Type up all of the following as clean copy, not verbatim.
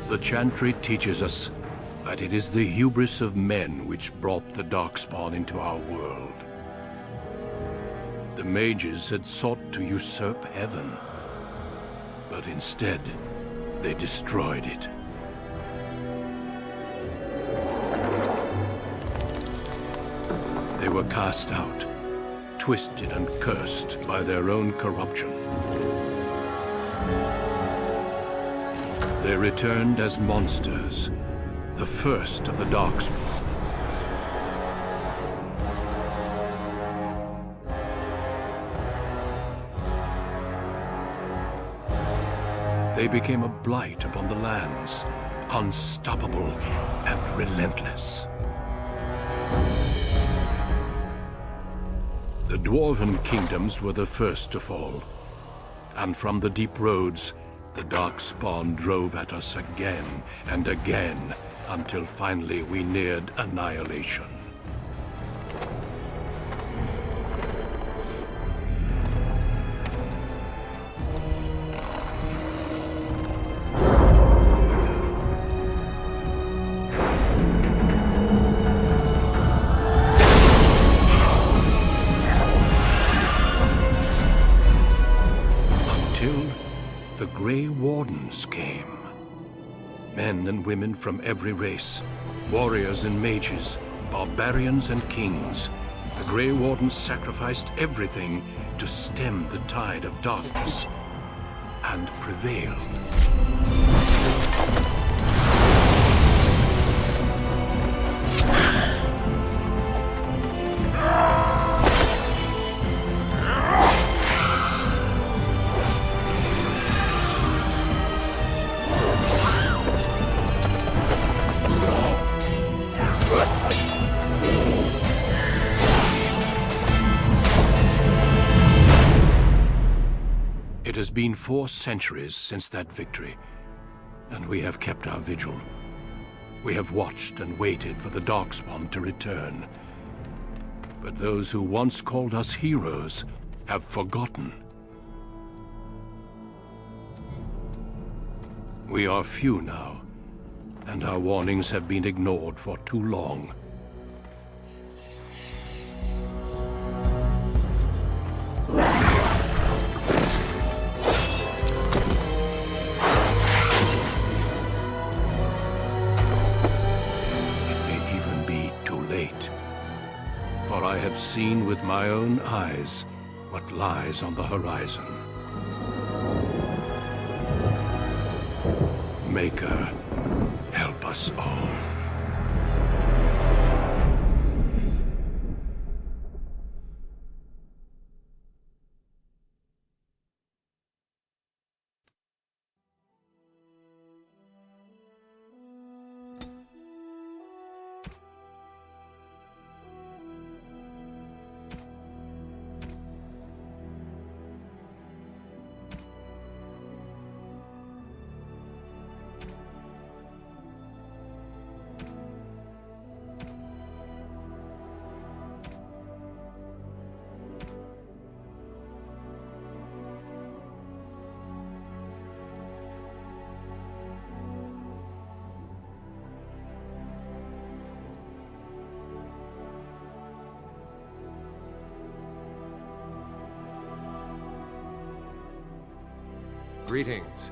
The Chantry teaches us that it is the hubris of men which brought the Darkspawn into our world. The mages had sought to usurp heaven, but instead, they destroyed it. They were cast out, twisted and cursed by their own corruption. They returned as monsters, the first of the Darkspawn. They became a blight upon the lands, unstoppable and relentless. The Dwarven kingdoms were the first to fall, and from the deep roads, the Darkspawn drove at us again and again, until finally we neared annihilation. The Grey Wardens came. Men and women from every race, warriors and mages, barbarians and kings. The Grey Wardens sacrificed everything to stem the tide of darkness, and prevailed. It has been 4 centuries since that victory, and we have kept our vigil. We have watched and waited for the Darkspawn to return. But those who once called us heroes have forgotten. We are few now, and our warnings have been ignored for too long. For I have seen with my own eyes what lies on the horizon. Maker, help us all. Greetings.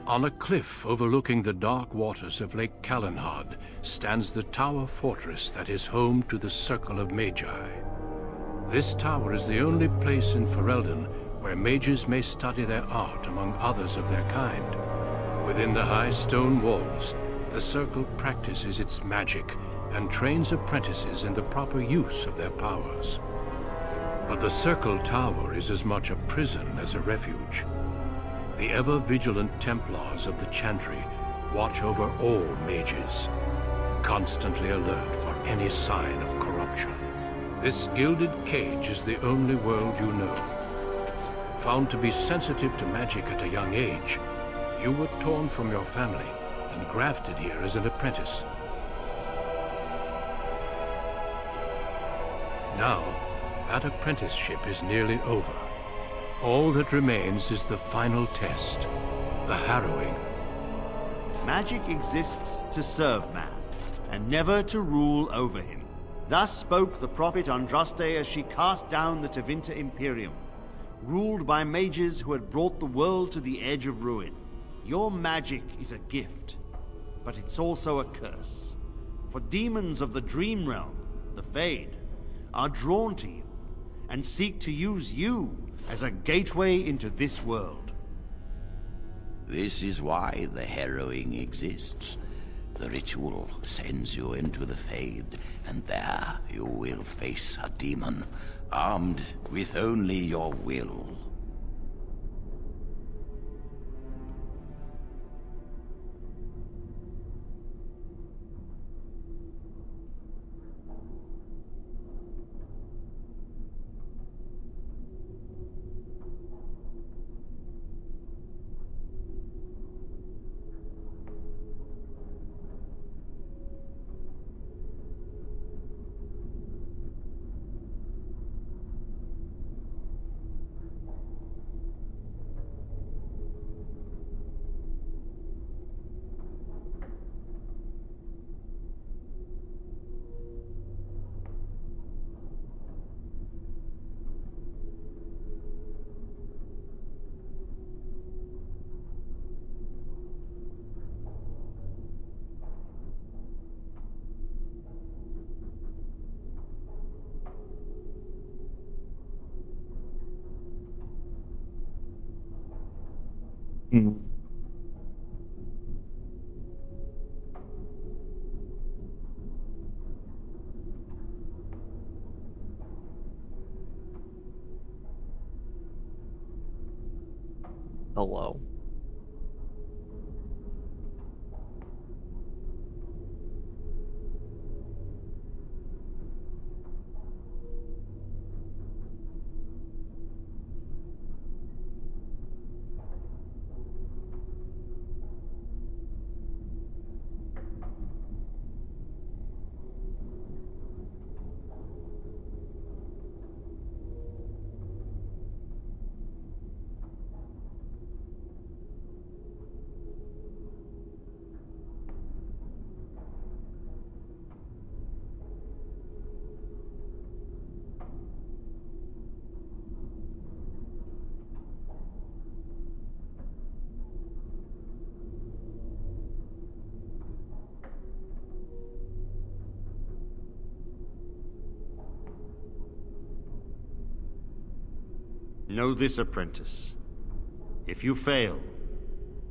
On a cliff overlooking the dark waters of Lake Calenhad stands the tower fortress that is home to the Circle of Magi. This tower is the only place in Ferelden where mages may study their art among others of their kind. Within the high stone walls, the Circle practices its magic and trains apprentices in the proper use of their powers. But the Circle Tower is as much a prison as a refuge. The ever-vigilant Templars of the Chantry watch over all mages, constantly alert for any sign of corruption. This gilded cage is the only world you know. Found to be sensitive to magic at a young age, you were torn from your family and grafted here as an apprentice. Now, that apprenticeship is nearly over. All that remains is the final test, the harrowing. Magic exists to serve man, and never to rule over him. Thus spoke the prophet Andraste as she cast down the Tevinter Imperium, ruled by mages who had brought the world to the edge of ruin. Your magic is a gift, but it's also a curse. For demons of the Dream Realm, the Fade, are drawn to you, and seek to use you as a gateway into this world. This is why the harrowing exists. The ritual sends you into the Fade, and there you will face a demon, armed with only your will. Hello. Know this, apprentice. If you fail,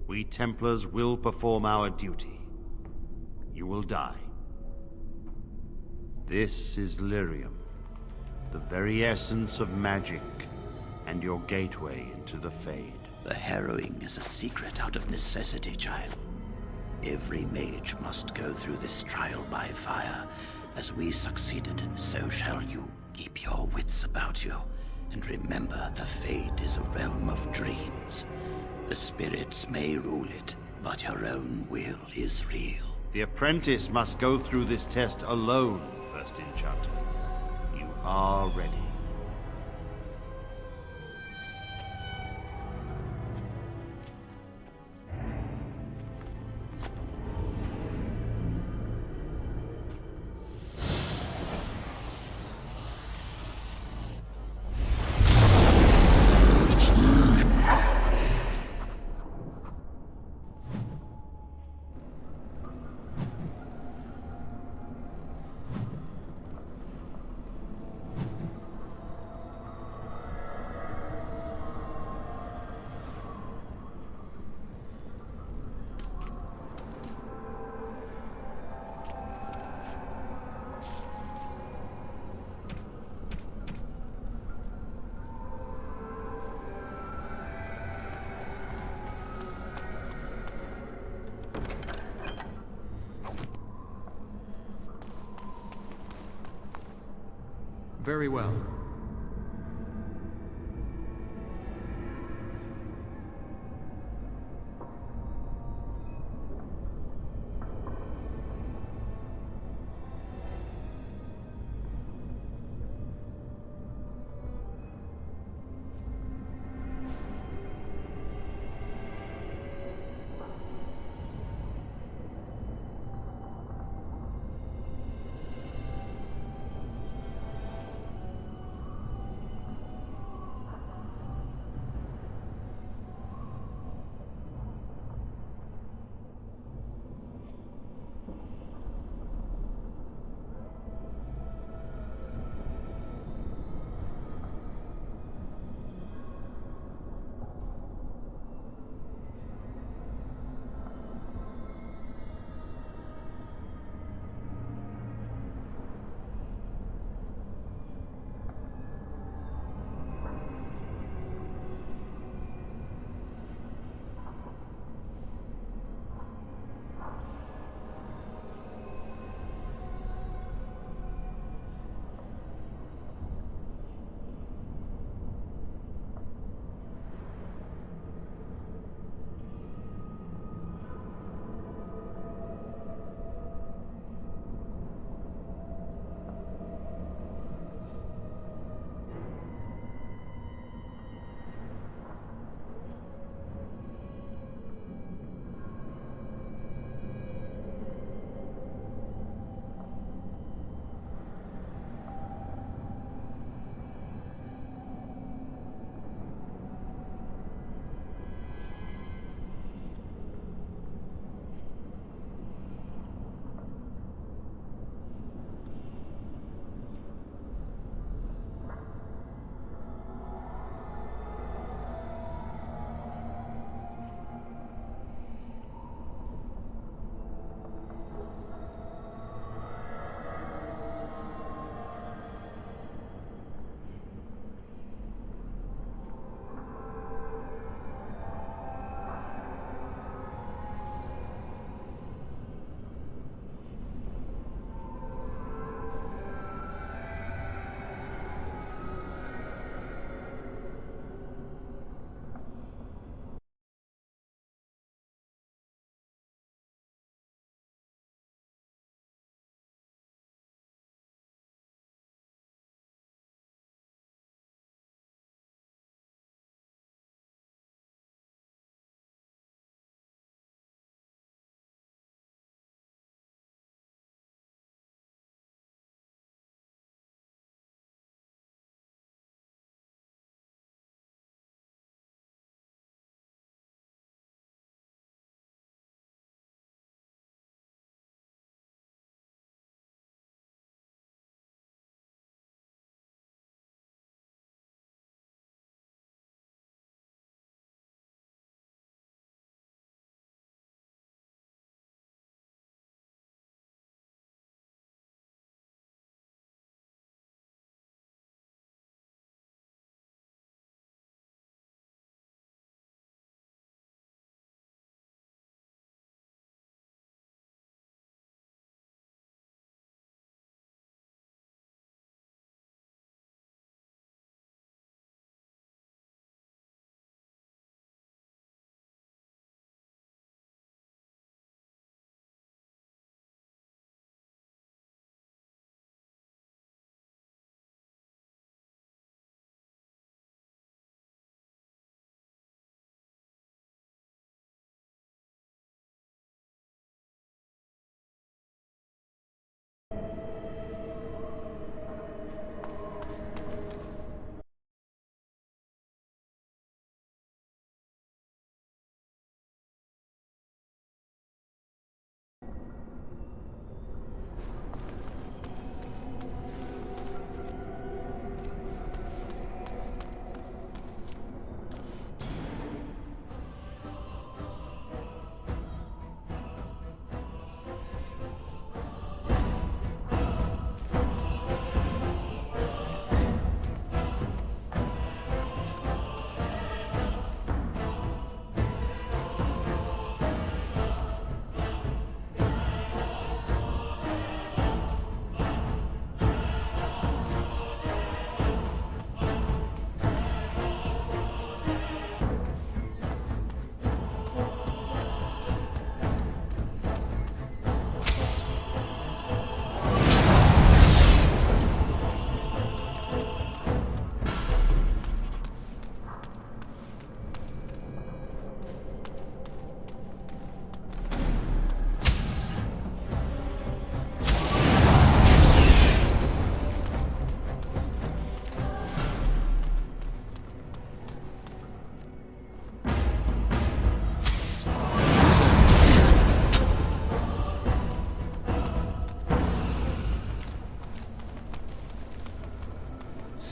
we Templars will perform our duty. You will die. This is Lyrium, the very essence of magic, and your gateway into the Fade. The harrowing is a secret out of necessity, child. Every mage must go through this trial by fire. As we succeeded, so shall you. Keep your wits about you. And remember, the Fade is a realm of dreams. The spirits may rule it, but your own will is real. The apprentice must go through this test alone, First Enchanter. You are ready. Very well.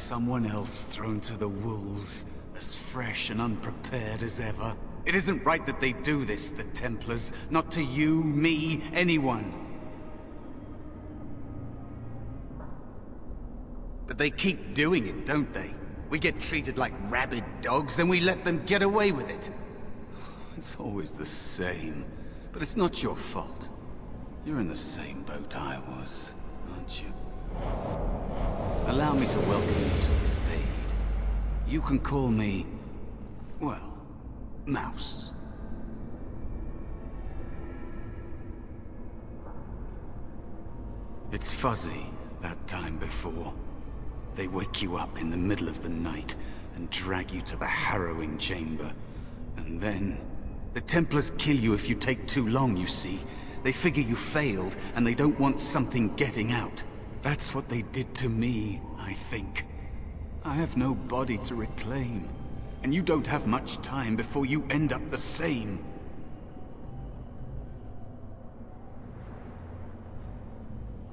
someone else thrown to the wolves, as fresh and unprepared as ever. It isn't right that they do this, the Templars. Not to you, me, anyone. But they keep doing it, don't they? We get treated like rabid dogs, and we let them get away with it. It's always the same. But it's not your fault. You're in the same boat I was, aren't you? Allow me to welcome you to the Fade. You can call me, well, Mouse. It's fuzzy, that time before. They wake you up in the middle of the night and drag you to the harrowing chamber. And then, the Templars kill you if you take too long, you see. They figure you failed, and they don't want something getting out. That's what they did to me, I think. I have no body to reclaim, and you don't have much time before you end up the same.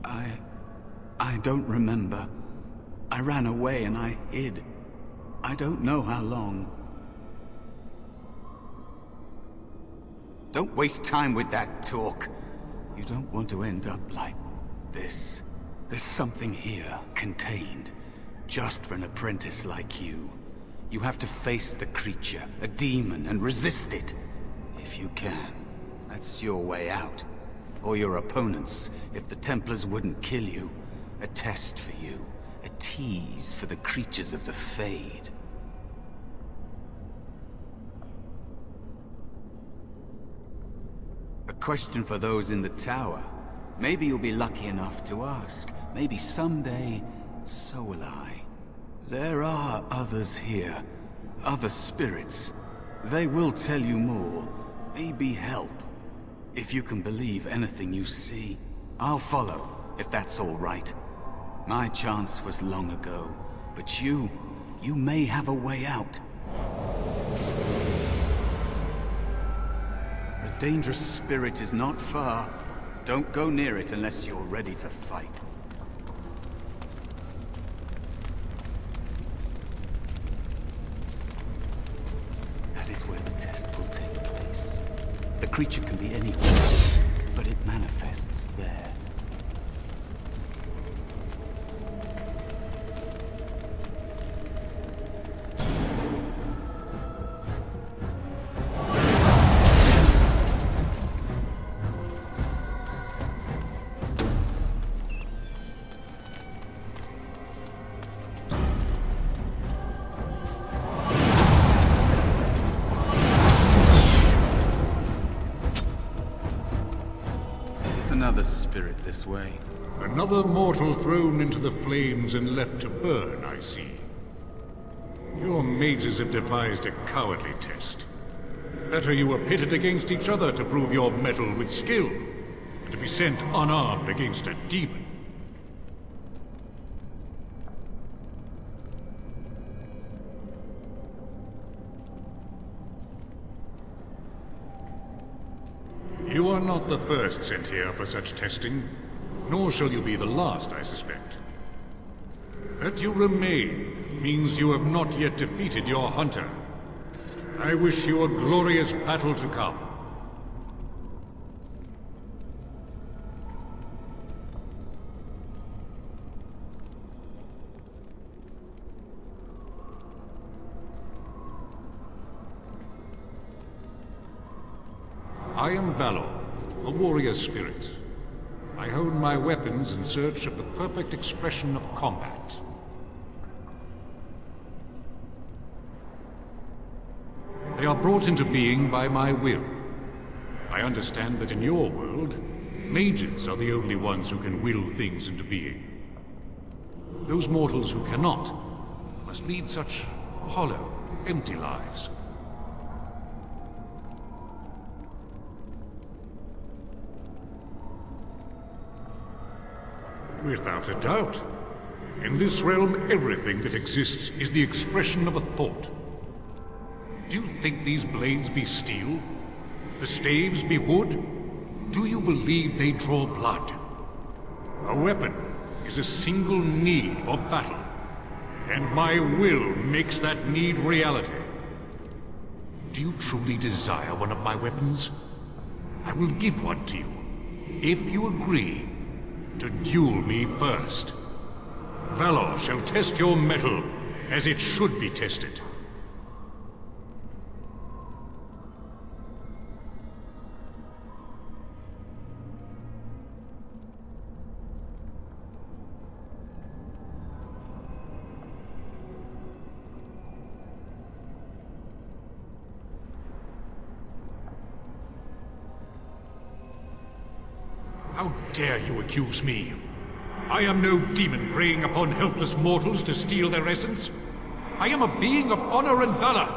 I don't remember. I ran away and I hid. I don't know how long. Don't waste time with that talk. You don't want to end up like this. There's something here, contained, just for an apprentice like you. You have to face the creature, a demon, and resist it. If you can. That's your way out. Or your opponents, if the Templars wouldn't kill you. A test for you. A tease for the creatures of the Fade. A question for those in the tower. Maybe you'll be lucky enough to ask. Maybe someday, so will I. There are others here. Other spirits. They will tell you more. Maybe help. If you can believe anything you see. I'll follow, if that's all right. My chance was long ago. But you may have a way out. A dangerous spirit is not far. Don't go near it unless you're ready to fight. That is where the test will take place. The creature can be anywhere, but it manifests there. Another spirit this way. Another mortal thrown into the flames and left to burn, I see. Your mages have devised a cowardly test. Better you were pitted against each other to prove your mettle with skill, and to be sent unarmed against a demon. You are not the first sent here for such testing, nor shall you be the last, I suspect. That you remain means you have not yet defeated your hunter. I wish you a glorious battle to come. I am Valor, a warrior spirit. I hone my weapons in search of the perfect expression of combat. They are brought into being by my will. I understand that in your world, mages are the only ones who can will things into being. Those mortals who cannot must lead such hollow, empty lives. Without a doubt. In this realm, everything that exists is the expression of a thought. Do you think these blades be steel? The staves be wood? Do you believe they draw blood? A weapon is a single need for battle. and my will makes that need reality. Do you truly desire one of my weapons? I will give one to you, if you agree to duel me first. Valor shall test your mettle as it should be tested. How dare you accuse me? I am no demon preying upon helpless mortals to steal their essence. I am a being of honor and valor.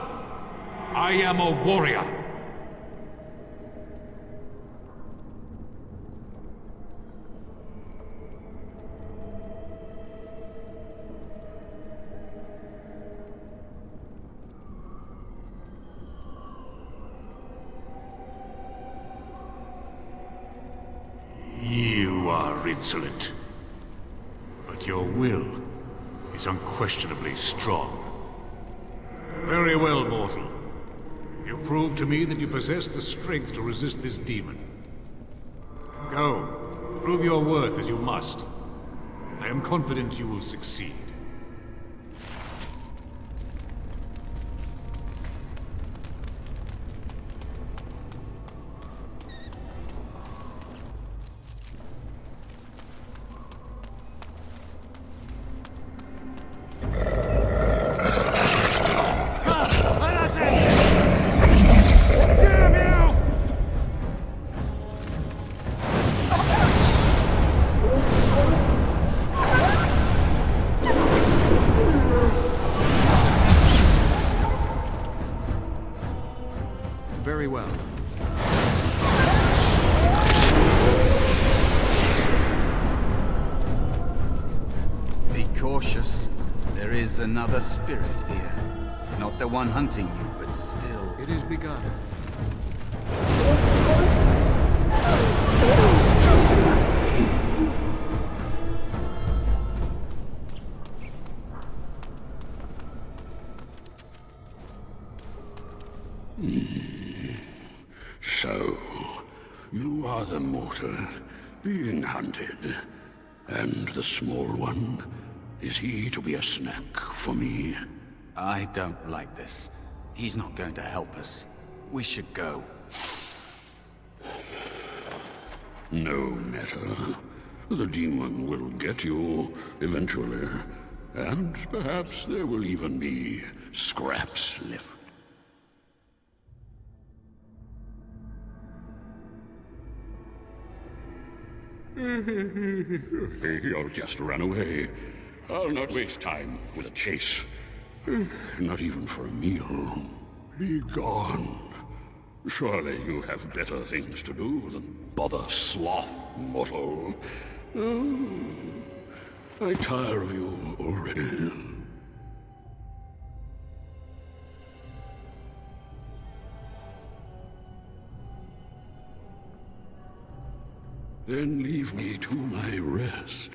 I am a warrior. You are insolent. But your will is unquestionably strong. Very well, mortal. You prove to me that you possess the strength to resist this demon. Go, prove your worth as you must. I am confident you will succeed. Very well. Be cautious. There is another spirit here. Not the one hunting you, but still. It is begun. So, you are the mortal being hunted. And the small one, is he to be a snack for me? I don't like this. He's not going to help us. We should go. No matter. The demon will get you eventually. And perhaps there will even be scraps left. You'll just run away. I'll not waste time with a chase. Not even for a meal. Be gone. Surely you have better things to do than bother sloth, mortal. Oh, I tire of you already. Then leave me to my rest.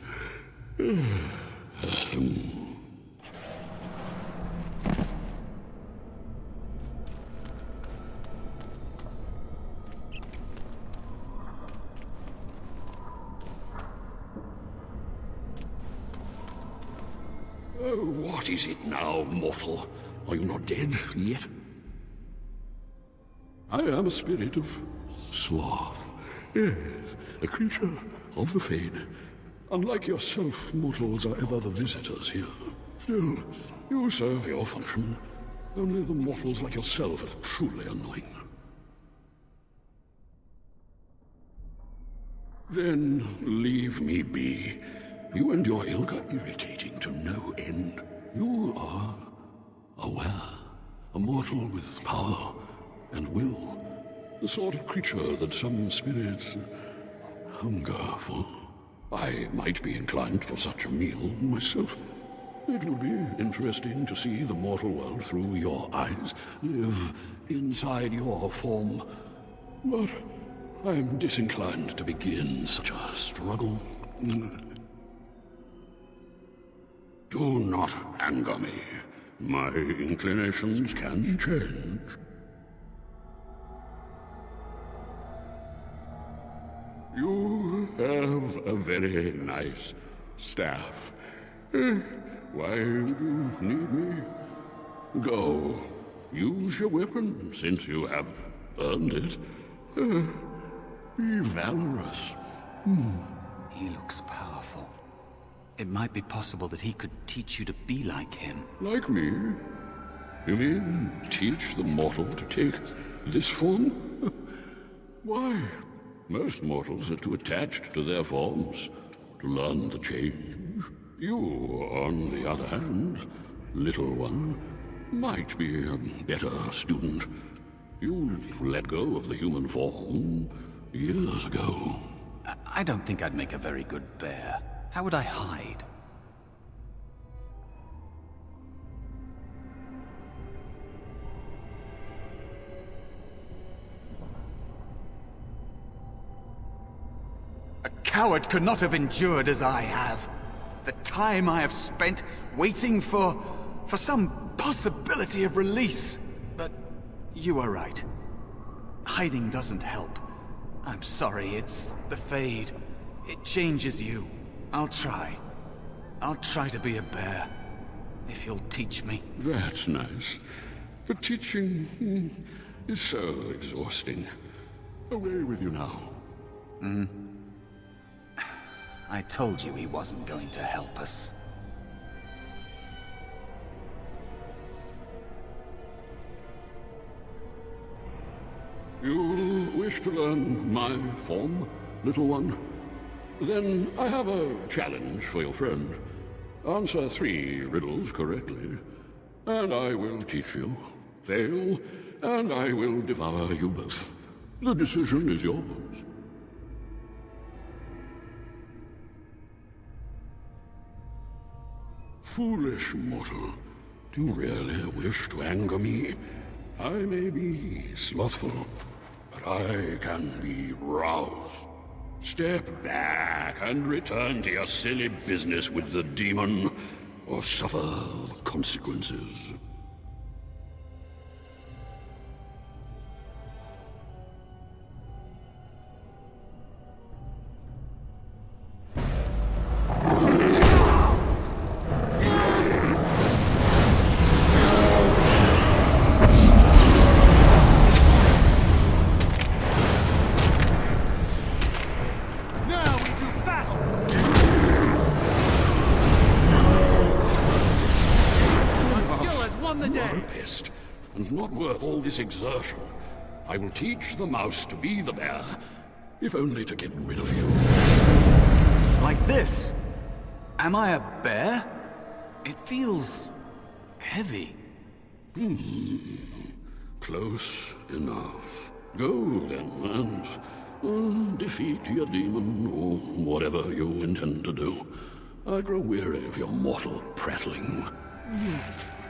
What is it now, mortal? Are you not dead yet? I am a spirit of sloth. Yes, a creature of the Fade. Unlike yourself, mortals are ever the visitors here. Still, you serve your function. Only the mortals like yourself are truly annoying. Then leave me be. You and your ilk are irritating to no end. You are aware, a mortal with power and will. The sort of creature that some spirits hunger for. I might be inclined for such a meal myself. It would be interesting to see the mortal world through your eyes, live inside your form. But I'm disinclined to begin such a struggle. Do not anger me. My inclinations can change. You have a very nice staff. Why do you need me? Go. Use your weapon, since you have earned it. Be valorous. He looks powerful. It might be possible that he could teach you to be like him. Like me? You mean teach the mortal to take this form? Why? Most mortals are too attached to their forms to learn the change. You, on the other hand, little one, might be a better student. You let go of the human form years ago. I don't think I'd make a very good bear. How would I hide? A coward could not have endured as I have. The time I have spent waiting for some possibility of release. But you are right. Hiding doesn't help. I'm sorry, it's the Fade. It changes you. I'll try. I'll try to be a bear. If you'll teach me. That's nice. But teaching is so exhausting. Away with you now. I told you he wasn't going to help us. You wish to learn my form, little one? Then I have a challenge for your friend. Answer 3 riddles correctly, and I will teach you. Fail, and I will devour you both. The decision is yours. Foolish mortal, do you really wish to anger me? I may be slothful, but I can be roused. Step back and return to your silly business with the demon, or suffer the consequences. Pissed, and not worth all this exertion. I will teach the mouse to be the bear, if only to get rid of you. Like this? Am I a bear? It feels heavy. Close enough. Go then, and defeat your demon, or whatever you intend to do. I grow weary of your mortal prattling.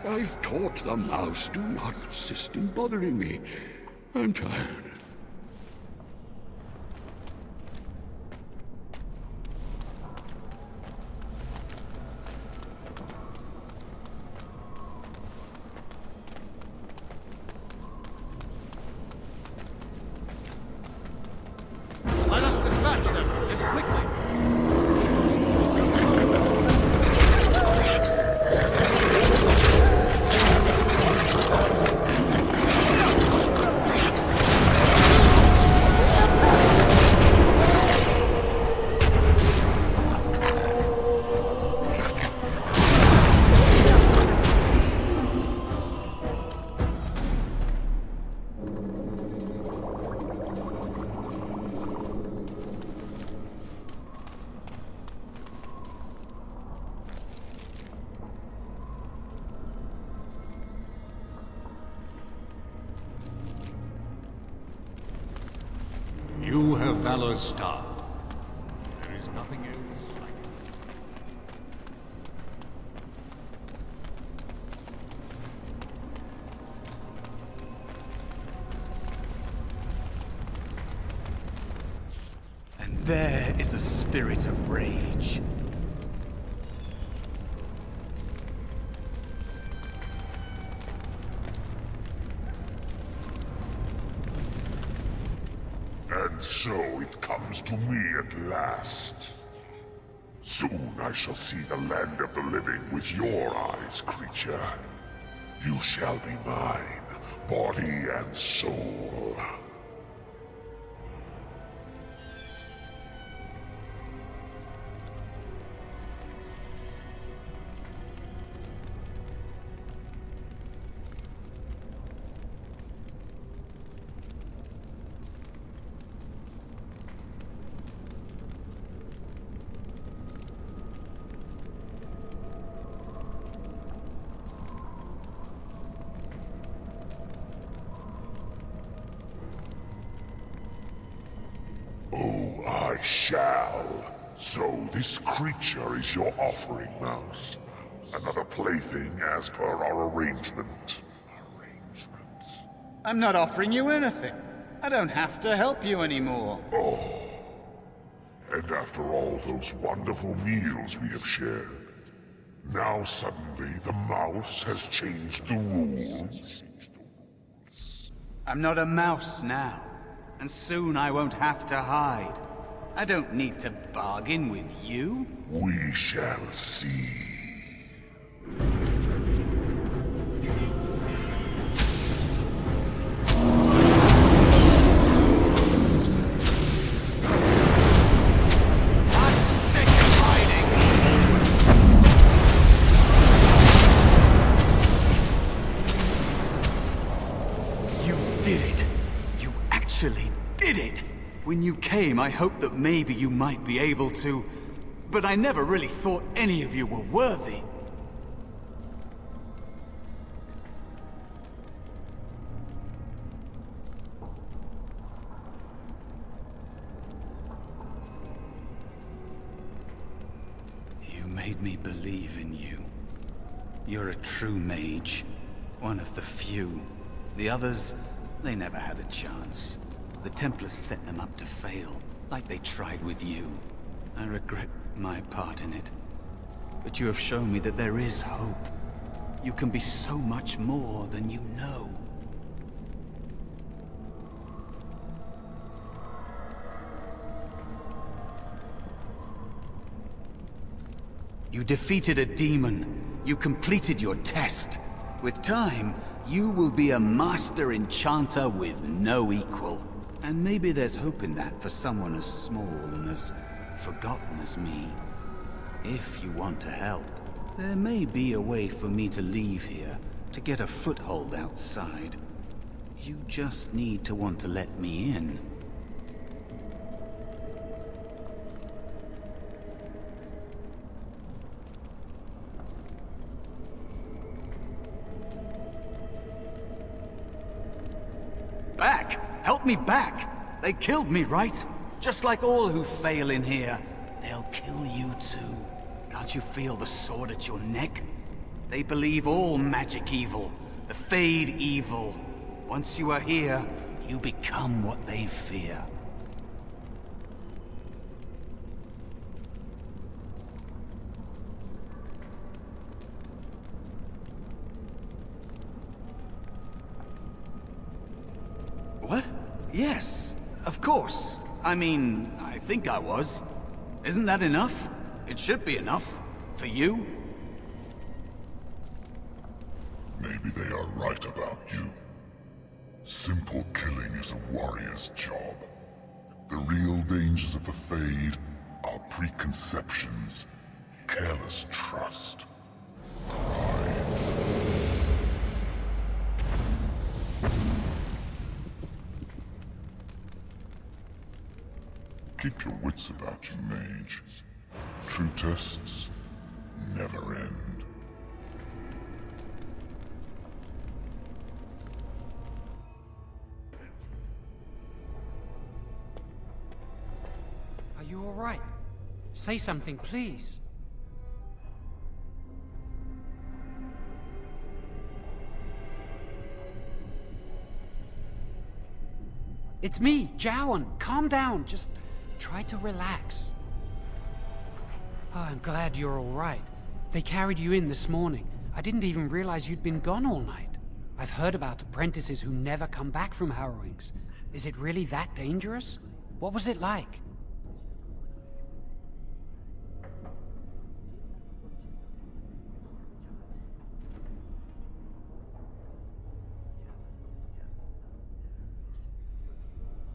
I've taught the mouse, do not persist in bothering me. I'm tired. Let us dispatch them, and quickly! You have Valor's star. There is nothing else like it. And there is a spirit of rage. so it comes to me at last. Soon I shall see the land of the living with your eyes, creature. You shall be mine, body and soul. Oh, I shall. So this creature is your offering, Mouse. Another plaything as per our arrangement. I'm not offering you anything. I don't have to help you anymore. Oh. And after all those wonderful meals we have shared, now suddenly the mouse has changed the rules? I'm not a mouse now, and soon I won't have to hide. I don't need to bargain with you. We shall see. Did it! When you came, I hoped that maybe you might be able to, but I never really thought any of you were worthy. You made me believe in you. You're a true mage. One of the few. The others, they never had a chance. The Templars set them up to fail, like they tried with you. I regret my part in it. But you have shown me that there is hope. You can be so much more than you know. You defeated a demon. You completed your test. With time, you will be a master enchanter with no equal. And maybe there's hope in that for someone as small and as forgotten as me. If you want to help, there may be a way for me to leave here, to get a foothold outside. You just need to want to let me in. Back! Help me back! They killed me, right? Just like all who fail in here. They'll kill you too. Can't you feel the sword at your neck? They believe all magic evil, the Fade evil. Once you are here, you become what they fear. What? Yes, of course. I mean, I think I was. Isn't that enough? It should be enough. For you? Maybe they are right about you. Simple killing is a warrior's job. The real dangers of the Fade are preconceptions, careless trust, pride. Keep your wits about you, mage. True tests never end. Are you all right? Say something, please. It's me, Jowan. Calm down. Just try to relax. Oh, I'm glad you're all right. They carried you in this morning. I didn't even realize you'd been gone all night. I've heard about apprentices who never come back from harrowings. Is it really that dangerous? What was it like?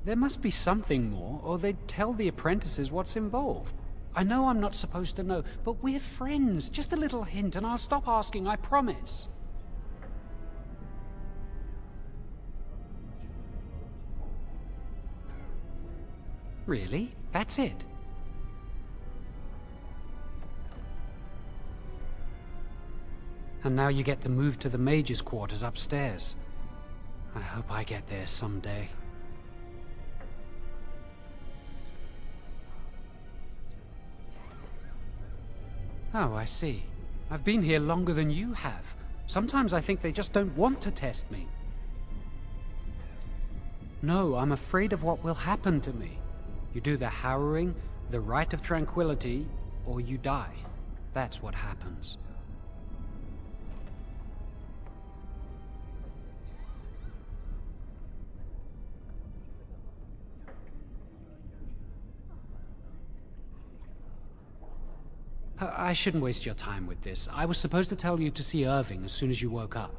There must be something more, or they'd tell the apprentices what's involved. I know I'm not supposed to know, but we're friends. Just a little hint, and I'll stop asking, I promise. Really? That's it? And now you get to move to the Mage's quarters upstairs. I hope I get there someday. Oh, I see. I've been here longer than you have. Sometimes I think they just don't want to test me. No, I'm afraid of what will happen to me. You do the harrowing, the rite of tranquility, or you die. That's what happens. I shouldn't waste your time with this. I was supposed to tell you to see Irving as soon as you woke up.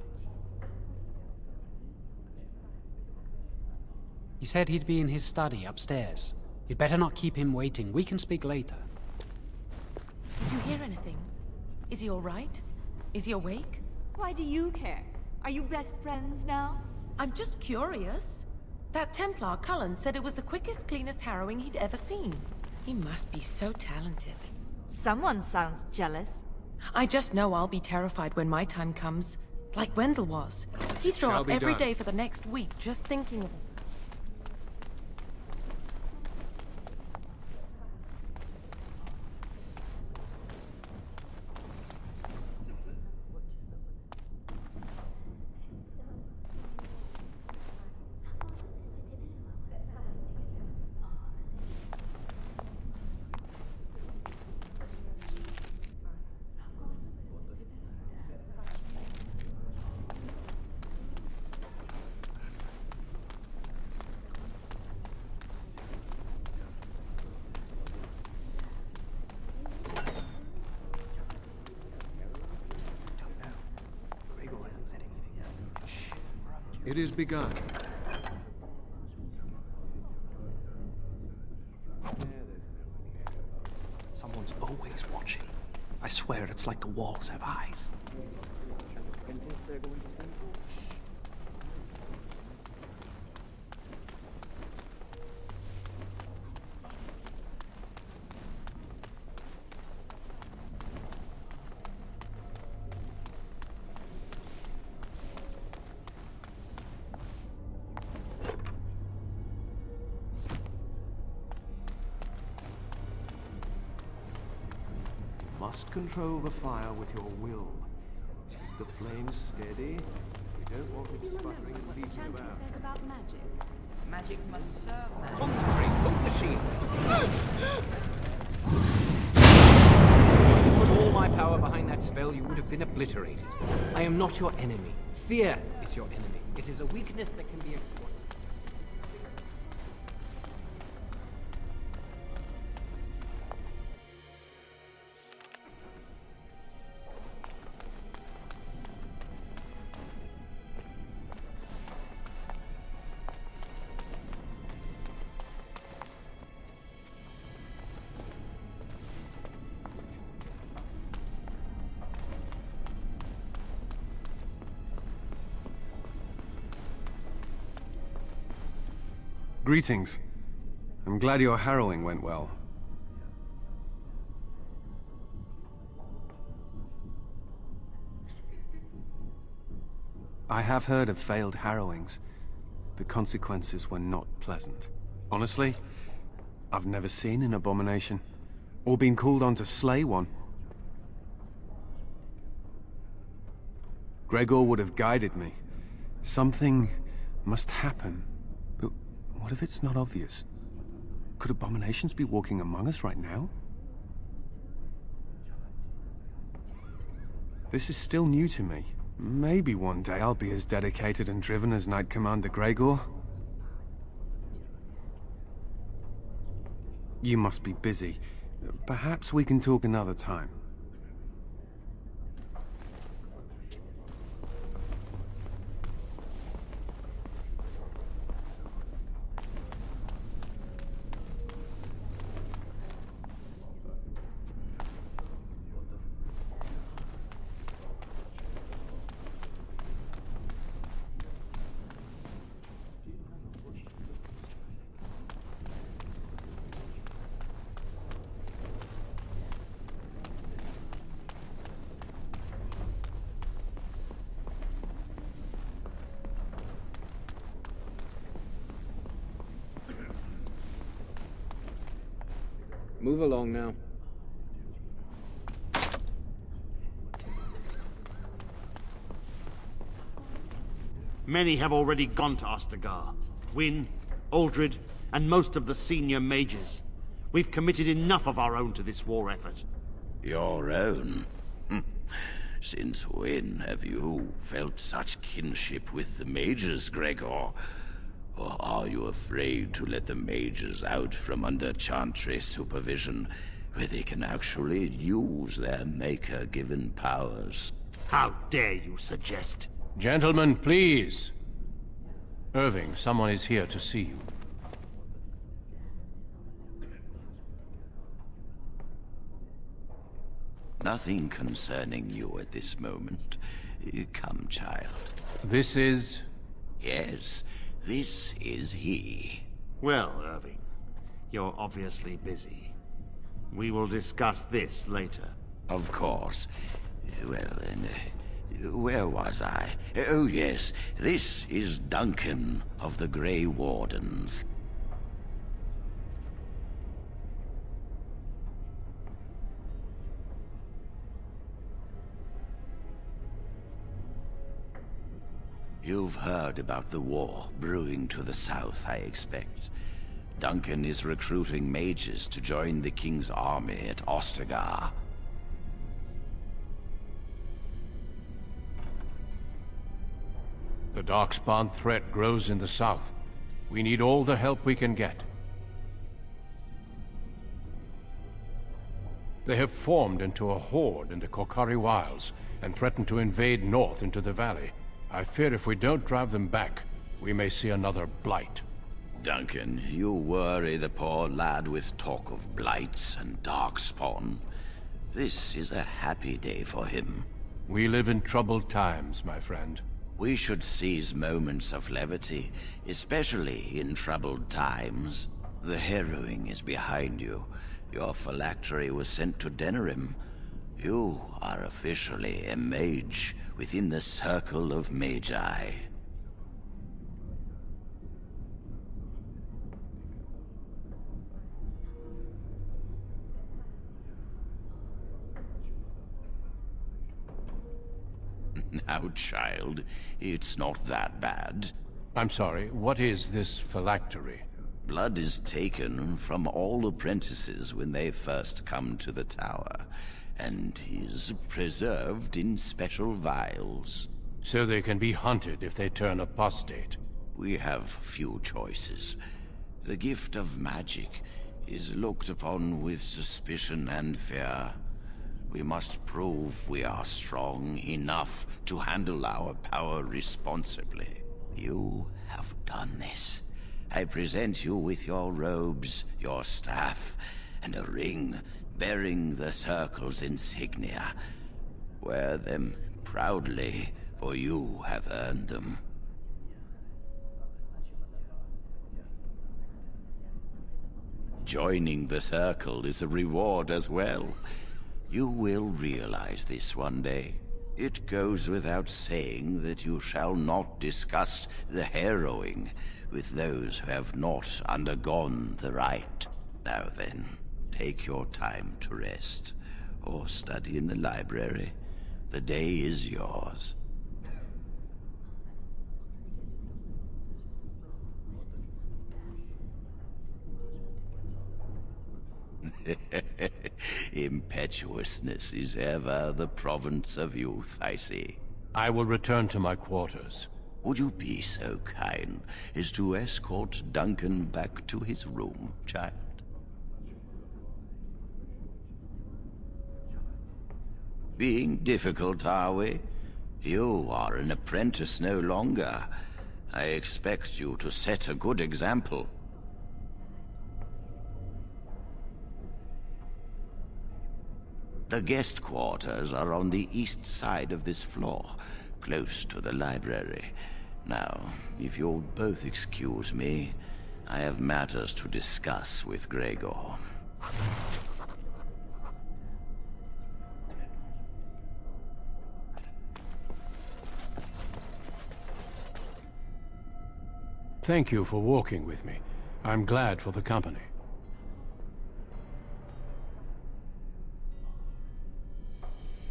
He said he'd be in his study upstairs. You'd better not keep him waiting. We can speak later. Did you hear anything? Is he all right? Is he awake? Why do you care? Are you best friends now? I'm just curious. That Templar, Cullen, said it was the quickest, cleanest harrowing he'd ever seen. He must be so talented. Someone sounds jealous. I just know I'll be terrified when my time comes. Like Wendell was. He'd throw up every day for the next week just thinking of it. It is begun. Someone's always watching. I swear it's like the walls have eyes. Must control the fire with your will. Keep the flames steady. You don't want it sputtering and leaking about. Says about magic. Magic must serve man. Concentrate, hold the shield. Put all my power behind that spell, you would have been obliterated. I am not your enemy. Fear is your enemy. It is a weakness that can be exploited. Greetings. I'm glad your harrowing went well. I have heard of failed harrowings. The consequences were not pleasant. Honestly, I've never seen an abomination, or been called on to slay one. Gregor would have guided me. Something must happen. But what if it's not obvious? Could abominations be walking among us right now? This is still new to me. Maybe one day I'll be as dedicated and driven as Knight Commander Gregor. You must be busy. Perhaps we can talk another time. Move along now. Many have already gone to Ostagar. Wynne, Aldred, and most of the senior mages. We've committed enough of our own to this war effort. Your own? Since when have you felt such kinship with the mages, Gregor? Or are you afraid to let the mages out from under Chantry supervision, where they can actually use their Maker-given powers? How dare you suggest? Gentlemen, please. Irving, someone is here to see you. Nothing concerning you at this moment. Come, child. This is... Yes, this is he. Well, Irving, you're obviously busy. We will discuss this later. Of course. Well, then, where was I? Oh, yes, this is Duncan of the Grey Wardens. You've heard about the war brewing to the south, I expect. Duncan is recruiting mages to join the King's army at Ostagar. The Darkspawn threat grows in the south. We need all the help we can get. They have formed into a horde in the Kokari Wilds and threaten to invade north into the valley. I fear if we don't drive them back, we may see another blight. Duncan, you worry the poor lad with talk of blights and darkspawn. This is a happy day for him. We live in troubled times, my friend. We should seize moments of levity, especially in troubled times. The harrowing is behind you. Your phylactery was sent to Denerim. You are officially a mage within the circle of magi. Now, child, it's not that bad. I'm sorry, what is this phylactery? Blood is taken from all apprentices when they first come to the tower, and is preserved in special vials. So they can be hunted if they turn apostate. We have few choices. The gift of magic is looked upon with suspicion and fear. We must prove we are strong enough to handle our power responsibly. You have done this. I present you with your robes, your staff, and a ring bearing the Circle's insignia. Wear them proudly, for you have earned them. Joining the Circle is a reward as well. You will realize this one day. It goes without saying that you shall not discuss the harrowing with those who have not undergone the rite. Now then, take your time to rest, or study in the library. The day is yours. Impetuousness is ever the province of youth, I see. I will return to my quarters. Would you be so kind as to escort Duncan back to his room, child? Being difficult, are we? You are an apprentice no longer. I expect you to set a good example. The guest quarters are on the east side of this floor, close to the library. Now, if you'll both excuse me, I have matters to discuss with Gregor. Thank you for walking with me. I'm glad for the company.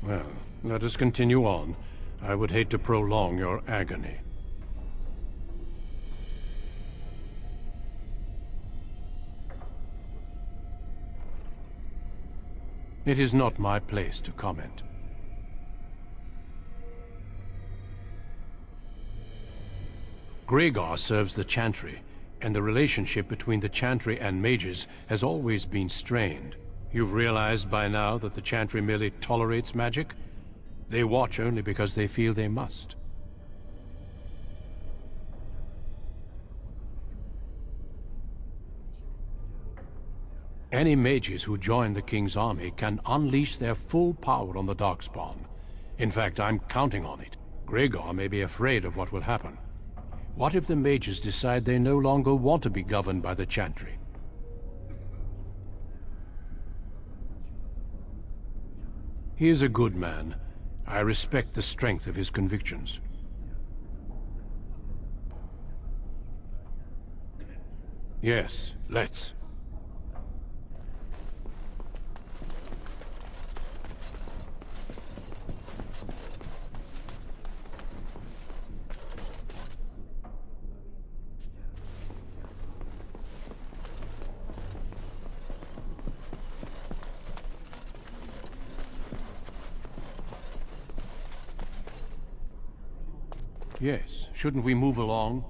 Well, let us continue on. I would hate to prolong your agony. It is not my place to comment. Gregor serves the Chantry, and the relationship between the Chantry and mages has always been strained. You've realized by now that the Chantry merely tolerates magic? They watch only because they feel they must. Any mages who join the King's army can unleash their full power on the Darkspawn. In fact, I'm counting on it. Gregor may be afraid of what will happen. What if the mages decide they no longer want to be governed by the Chantry? He is a good man. I respect the strength of his convictions. Yes, let's. Yes, shouldn't we move along?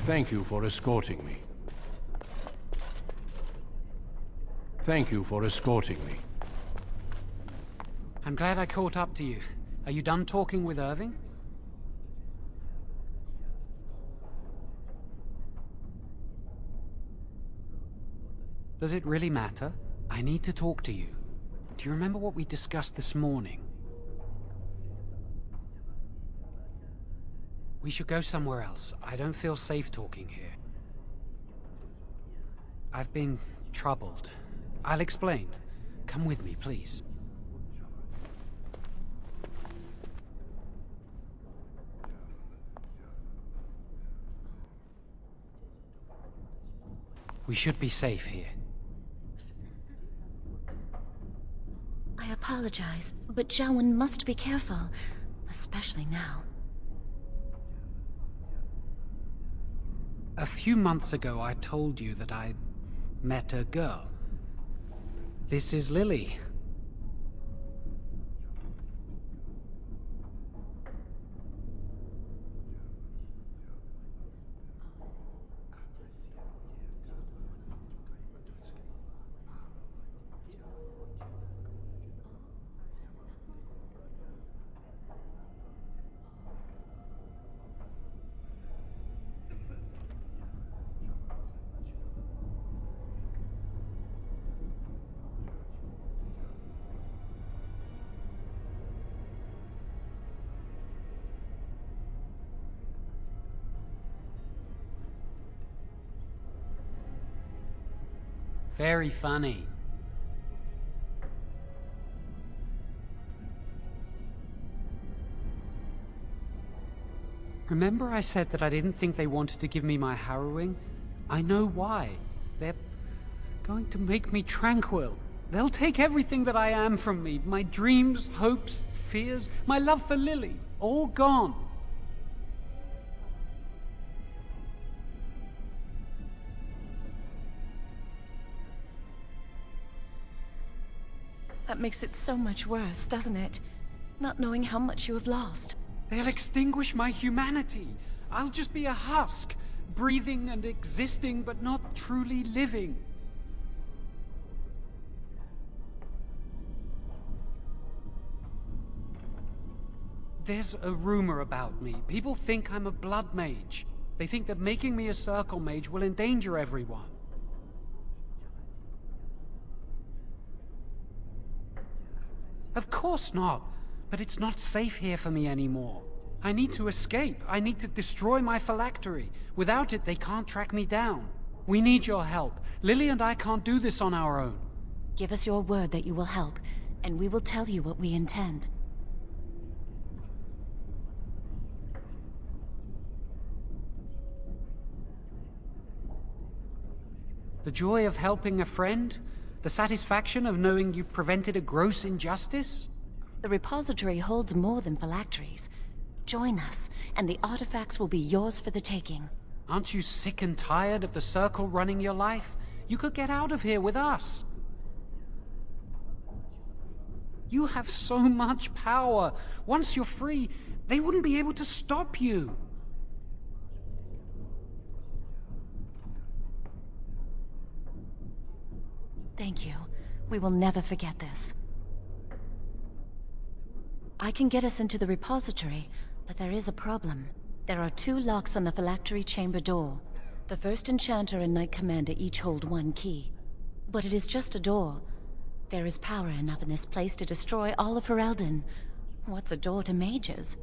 Thank you for escorting me. Thank you for escorting me. I'm glad I caught up to you. Are you done talking with Irving? Does it really matter? I need to talk to you. Do you remember what we discussed this morning? We should go somewhere else. I don't feel safe talking here. I've been troubled. I'll explain. Come with me, please. We should be safe here. I apologize, but Jiawen must be careful, especially now. A few months ago, I told you that I met a girl. This is Lily. Very funny. Remember I said that I didn't think they wanted to give me my harrowing? I know why. They're going to make me tranquil. They'll take everything that I am from me. My dreams, hopes, fears, my love for Lily. All gone. That makes it so much worse, doesn't it? Not knowing how much you have lost. They'll extinguish my humanity. I'll just be a husk, breathing and existing, but not truly living. There's a rumor about me. People think I'm a blood mage. They think that making me a circle mage will endanger everyone. Of course not. But it's not safe here for me anymore. I need to escape. I need to destroy my phylactery. Without it, they can't track me down. We need your help. Lily and I can't do this on our own. Give us your word that you will help, and we will tell you what we intend. The joy of helping a friend? The satisfaction of knowing you prevented a gross injustice? The repository holds more than phylacteries. Join us, and the artifacts will be yours for the taking. Aren't you sick and tired of the Circle running your life? You could get out of here with us. You have so much power. Once you're free, they wouldn't be able to stop you. Thank you. We will never forget this. I can get us into the repository, but there is a problem. There are 2 locks on the phylactery chamber door. The First Enchanter and Knight Commander each hold 1 key. But it is just a door. There is power enough in this place to destroy all of Ferelden. What's a door to mages?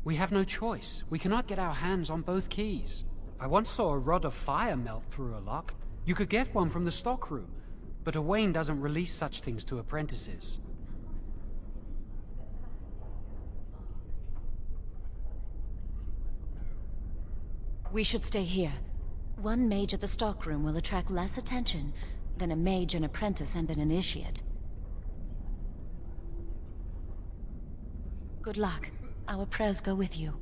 We have no choice. We cannot get our hands on both keys. I once saw a rod of fire melt through a lock. You could get one from the stockroom, but Owain doesn't release such things to apprentices. We should stay here. 1 mage at the stockroom will attract less attention than a mage, an apprentice, and an initiate. Good luck. Our prayers go with you.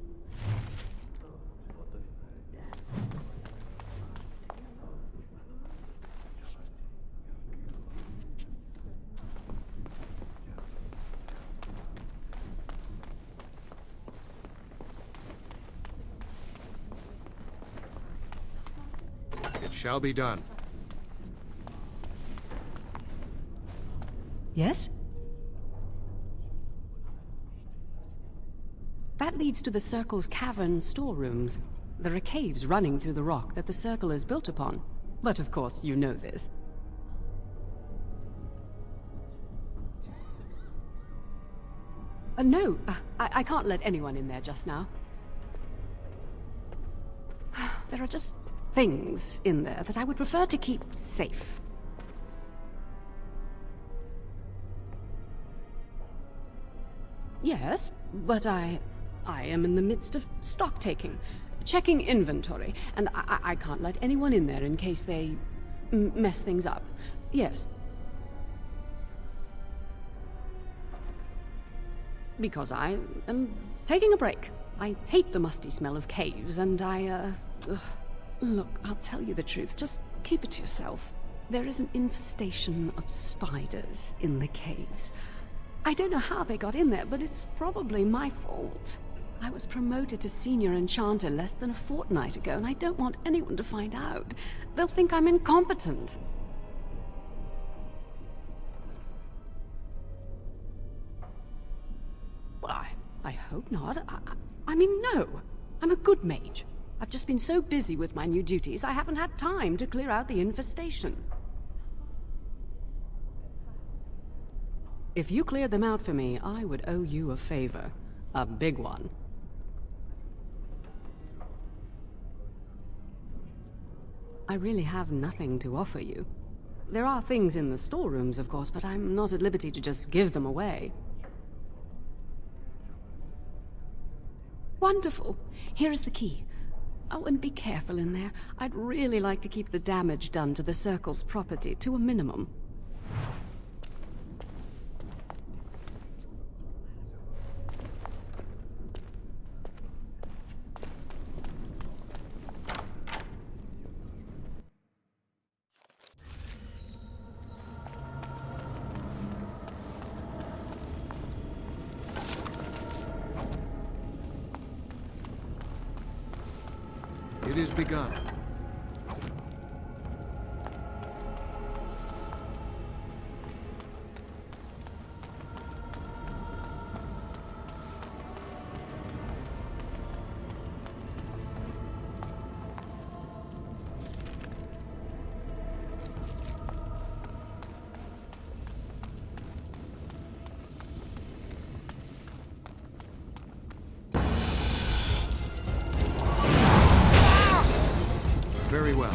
It shall be done. Yes? That leads to the Circle's cavern storerooms. There are caves running through the rock that the Circle is built upon. But of course, you know this. No, I can't let anyone in there just now. There are just things in there that I would prefer to keep safe. Yes, but I am in the midst of stock taking, checking inventory, and I can't let anyone in there in case they mess things up. Yes. Because I am taking a break. I hate the musty smell of caves, and Look, I'll tell you the truth. Just keep it to yourself. There is an infestation of spiders in the caves. I don't know how they got in there, but it's probably my fault. I was promoted to senior enchanter less than a fortnight ago, and I don't want anyone to find out. They'll think I'm incompetent. Well, I hope not. I mean, no. I'm a good mage. I've just been so busy with my new duties, I haven't had time to clear out the infestation. If you cleared them out for me, I would owe you a favor. A big one. I really have nothing to offer you. There are things in the storerooms, of course, but I'm not at liberty to just give them away. Wonderful. Here is the key. Oh, and be careful in there. I'd really like to keep the damage done to the Circle's property to a minimum. It is begun. well.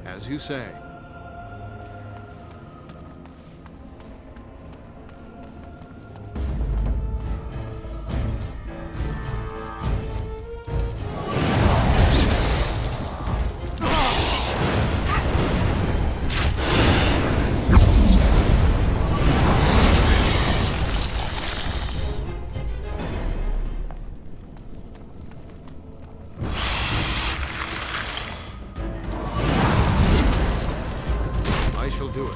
As you say. I shall do it.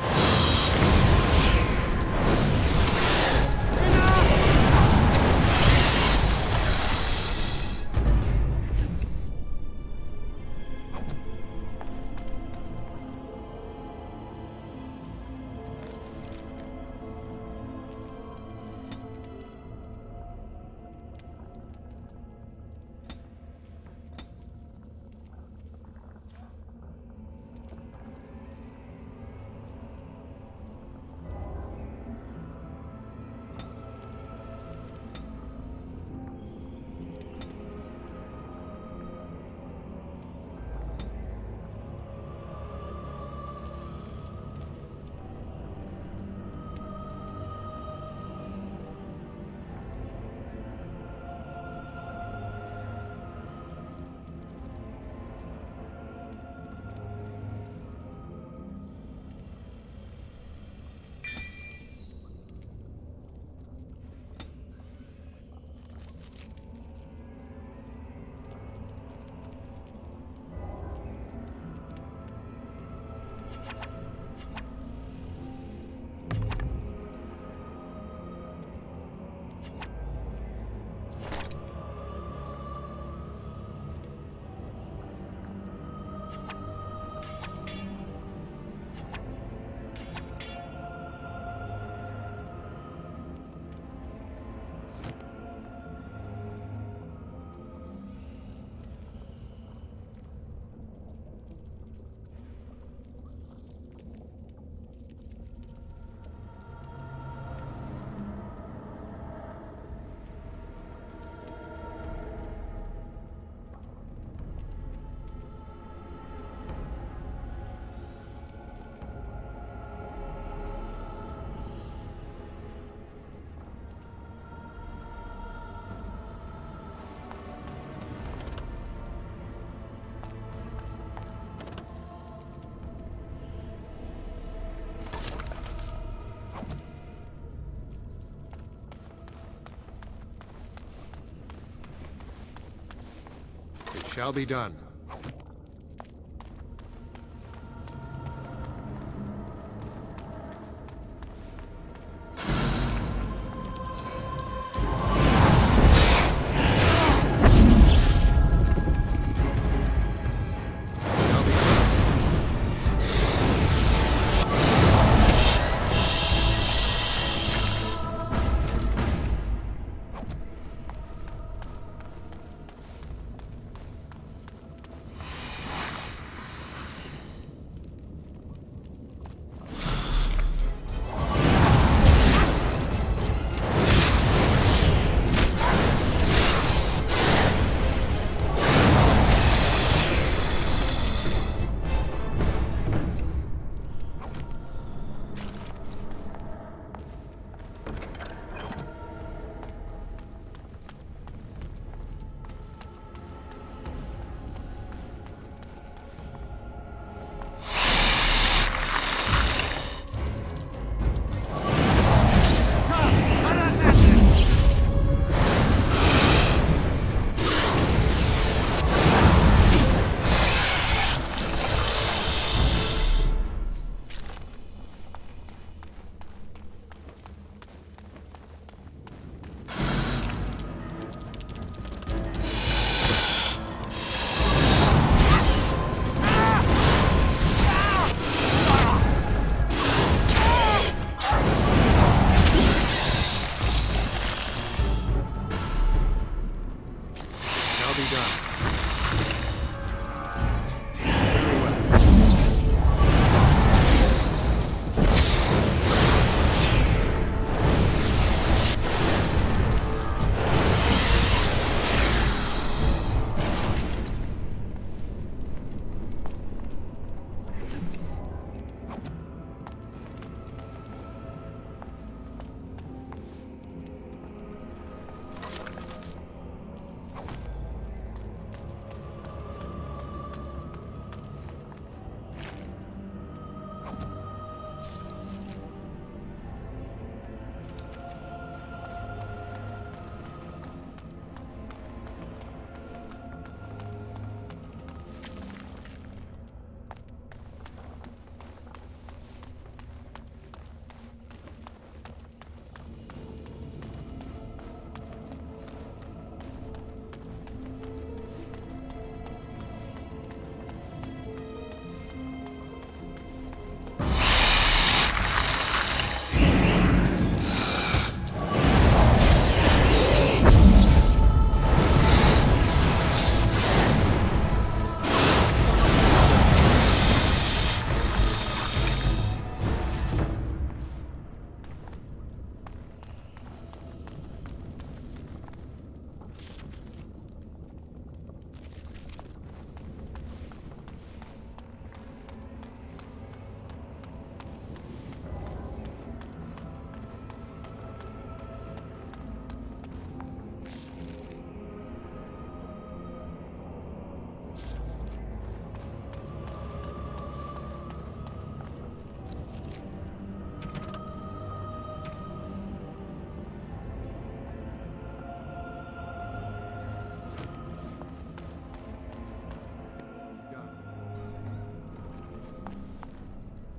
It shall be done.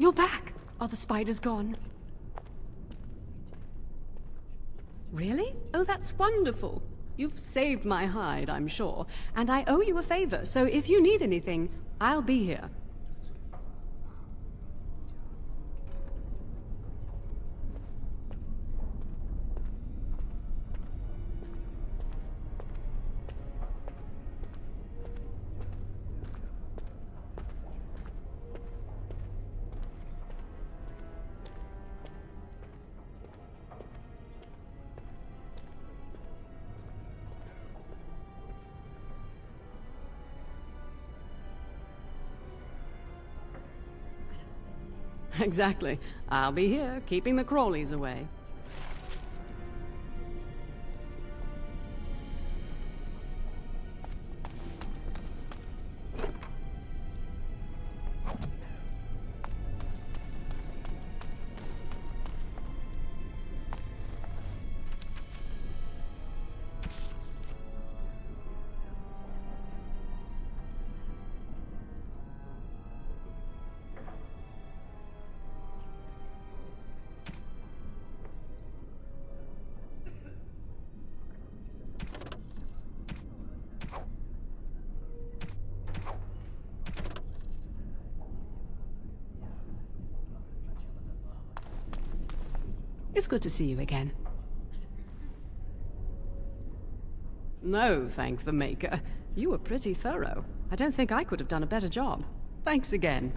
You're back! Are the spiders gone? Really? Oh, that's wonderful. You've saved my hide, I'm sure. And I owe you a favor, so if you need anything, I'll be here. Exactly. I'll be here, keeping the crawlies away. It's good to see you again. No, thank the Maker. You were pretty thorough. I don't think I could have done a better job. Thanks again.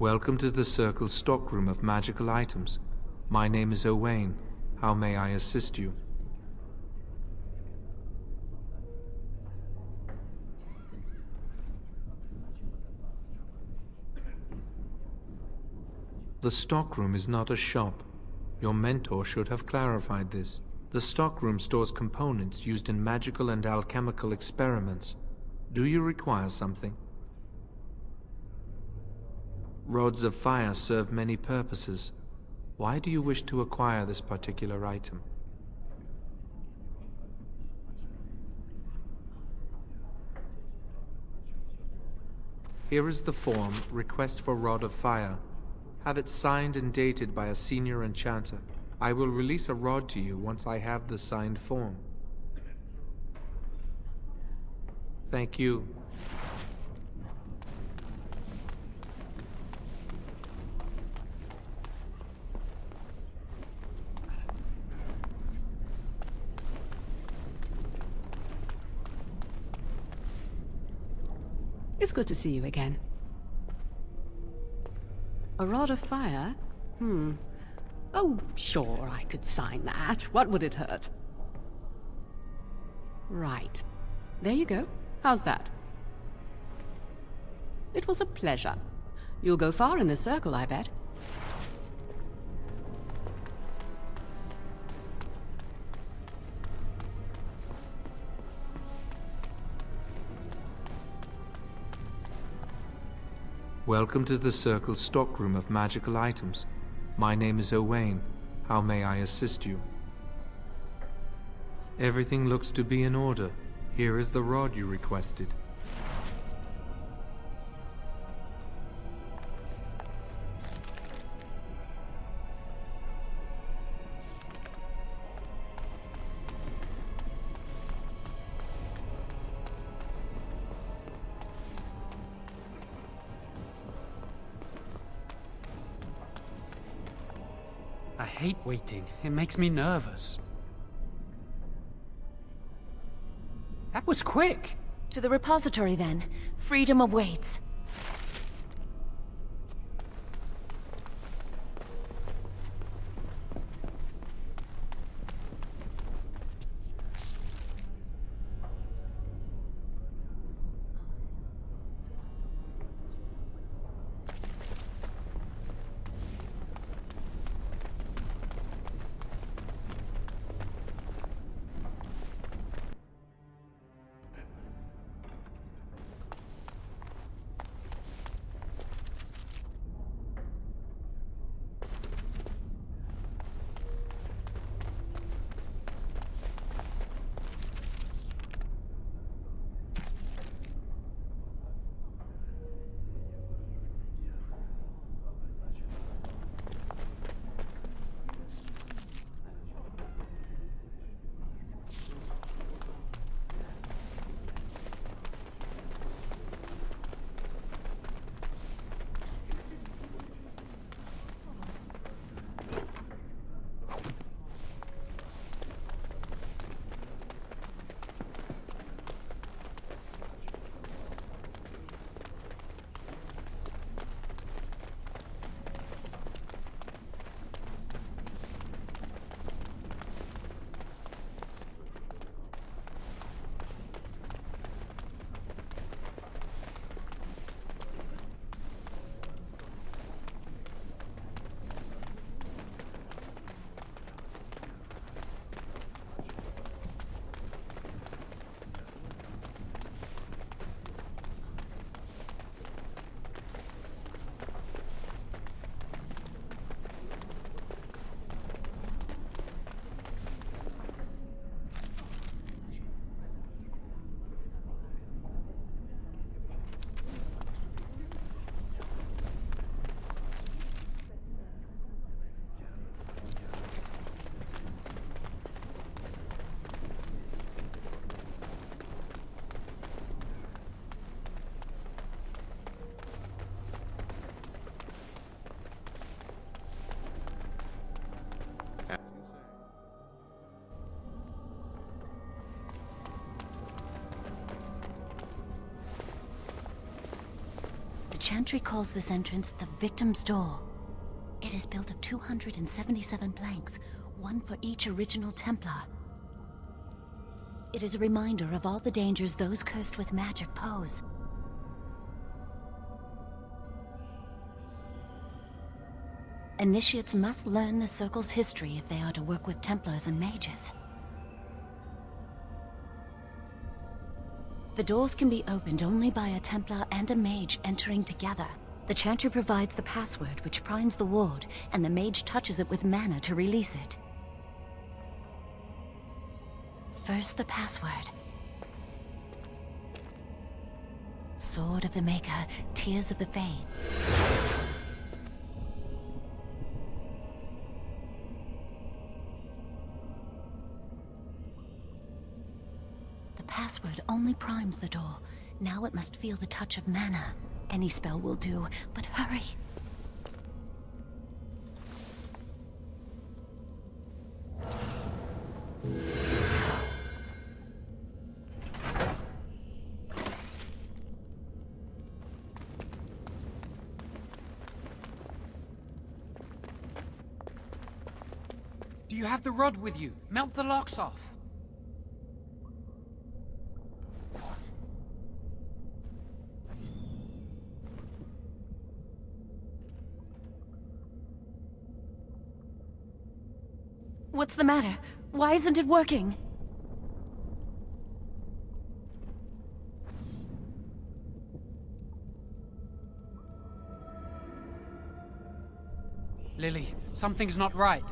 Welcome to the Circle's stockroom of magical items. My name is Owain. How may I assist you? The stockroom is not a shop. Your mentor should have clarified this. The stockroom stores components used in magical and alchemical experiments. Do you require something? Rods of fire serve many purposes. Why do you wish to acquire this particular item? Here is the form, Request for Rod of Fire. Have it signed and dated by a senior enchanter. I will release a rod to you once I have the signed form. Thank you. It's good to see you again. A rod of fire? Oh, sure, I could sign that. What would it hurt? Right. There you go. How's that? It was a pleasure. You'll go far in the circle, I bet. Welcome to the Circle's stockroom of magical items. My name is Owain. How may I assist you? Everything looks to be in order. Here is the rod you requested. I hate waiting. It makes me nervous. That was quick! To the repository, then. Freedom awaits. Chantry calls this entrance the Victim's Door. It is built of 277 planks, one for each original Templar. It is a reminder of all the dangers those cursed with magic pose. Initiates must learn the Circle's history if they are to work with Templars and mages. The doors can be opened only by a Templar and a mage entering together. The Chantry provides the password, which primes the ward, and the mage touches it with mana to release it. First, the password. Sword of the Maker, Tears of the Fade. The password only primes the door. Now it must feel the touch of mana. Any spell will do, but hurry. Do you have the rod with you? Melt the locks off. What's the matter? Why isn't it working? Lily, something's not right.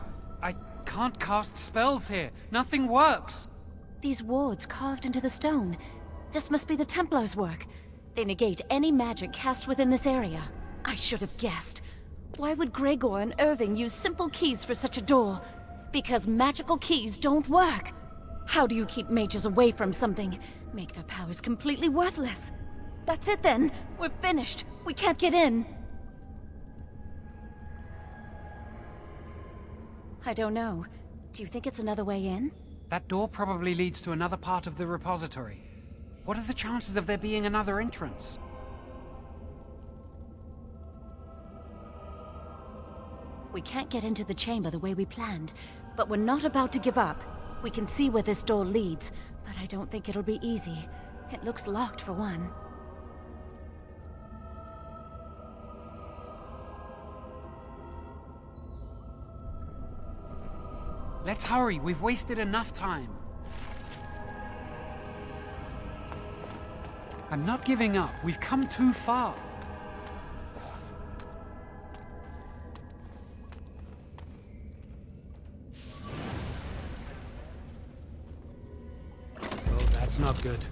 I can't cast spells here. Nothing works. These wards carved into the stone. This must be the Templars' work. They negate any magic cast within this area. I should have guessed. Why would Gregor and Irving use simple keys for such a door? Because magical keys don't work. How do you keep mages away from something? Make their powers completely worthless. That's it then. We're finished. We can't get in. I don't know. Do you think it's another way in? That door probably leads to another part of the repository. What are the chances of there being another entrance? We can't get into the chamber the way we planned, but we're not about to give up. We can see where this door leads, but I don't think it'll be easy. It looks locked for one. Let's hurry, we've wasted enough time. I'm not giving up, we've come too far. Oh, that's not good.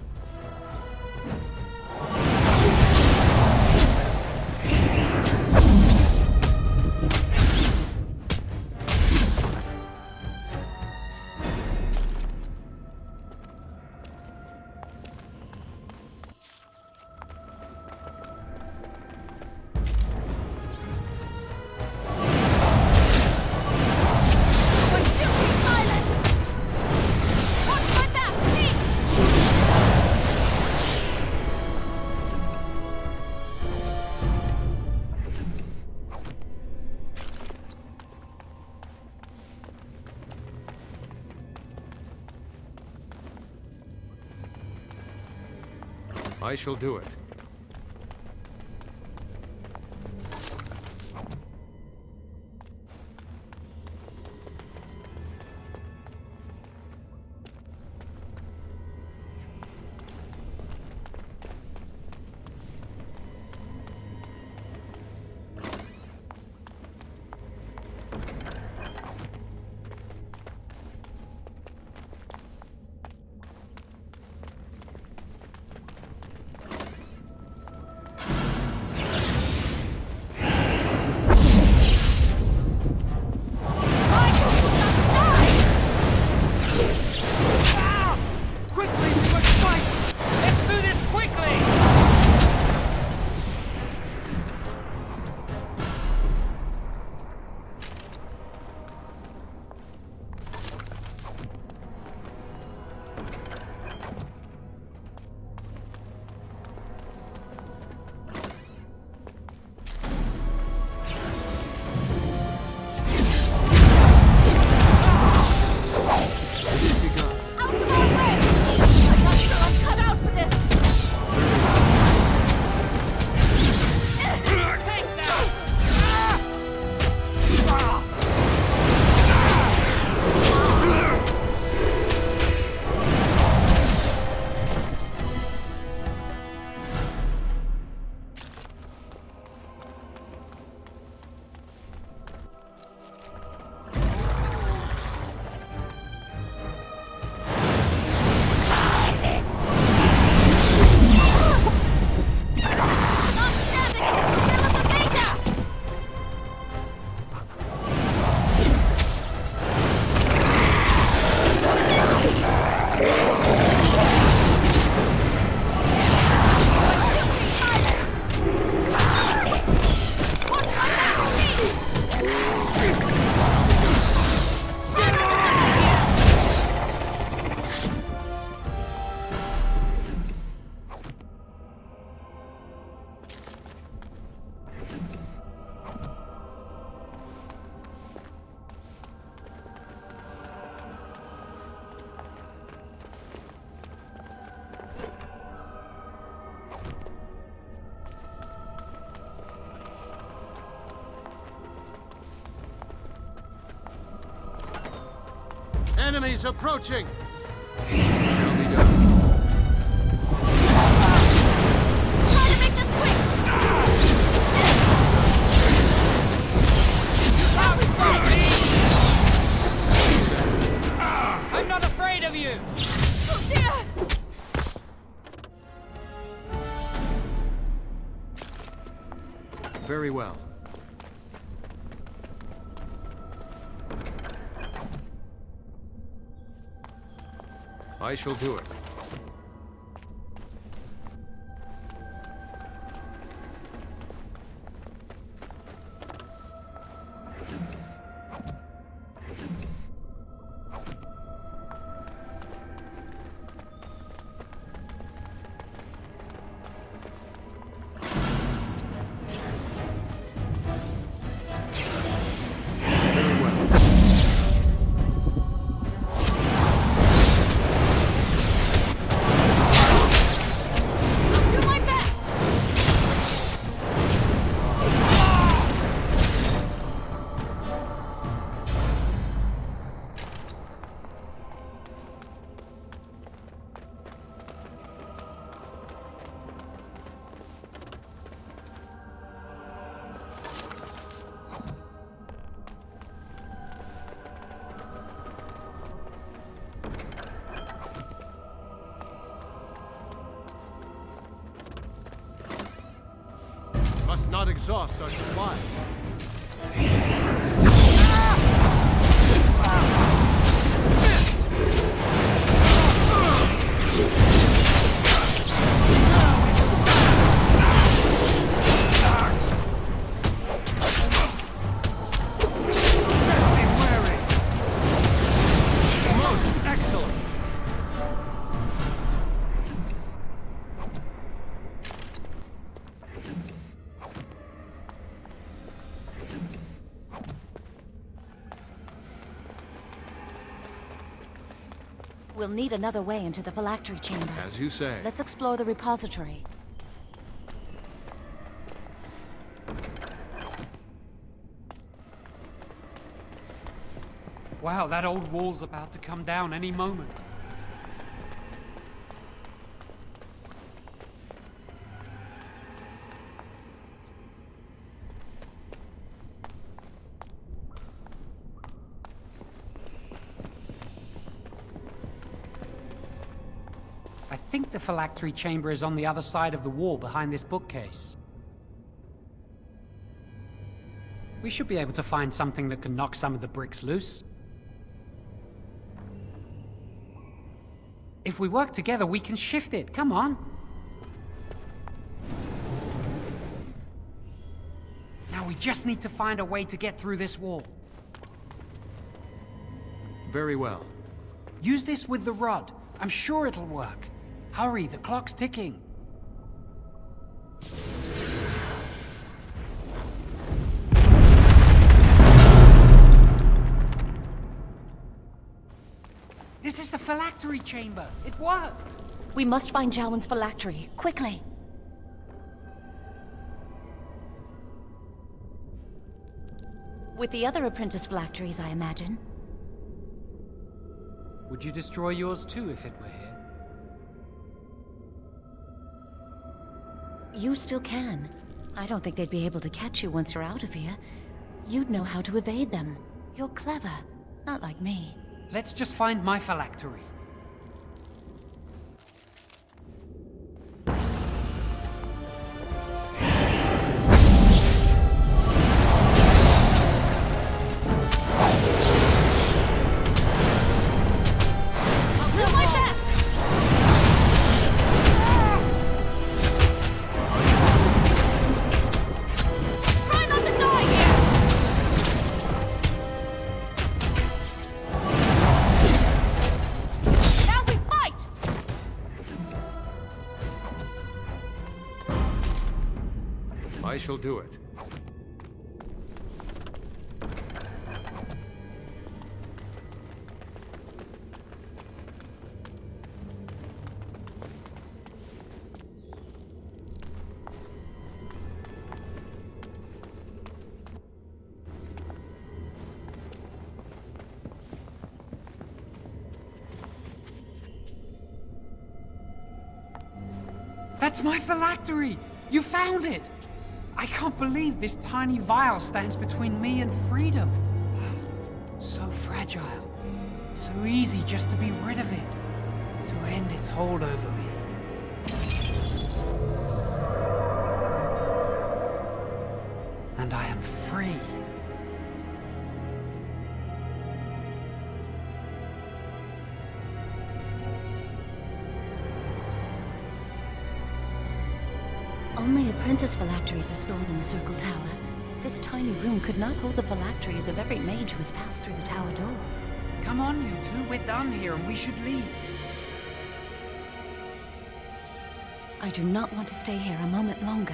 I shall do it. Enemies approaching! Shall be done. Try to make this quick! Now we fight! I'm not afraid of you! Oh dear! Very well. I shall do it. Must not exhaust our supplies. Most excellent. We'll need another way into the phylactery chamber. As you say. Let's explore the repository. Wow, that old wall's about to come down any moment. I think the phylactery chamber is on the other side of the wall behind this bookcase. We should be able to find something that can knock some of the bricks loose. If we work together, we can shift it. Come on. Now we just need to find a way to get through this wall. Very well. Use this with the rod. I'm sure it'll work. Hurry, the clock's ticking. This is the phylactery chamber. It worked. We must find Jowen's phylactery, quickly. With the other apprentice phylacteries, I imagine. Would you destroy yours too if it were here? You still can. I don't think they'd be able to catch you once you're out of here. You'd know how to evade them. You're clever, not like me. Let's just find my phylactery. I shall do it. That's my phylactery! You found it! I can't believe this tiny vial stands between me and freedom. So fragile. So easy just to be rid of it. To end its hold over me. And I am free. Only apprentice phylacteries are stored in the Circle Tower. This tiny room could not hold the phylacteries of every mage who has passed through the tower doors. Come on, you two. We're done here and we should leave. I do not want to stay here a moment longer.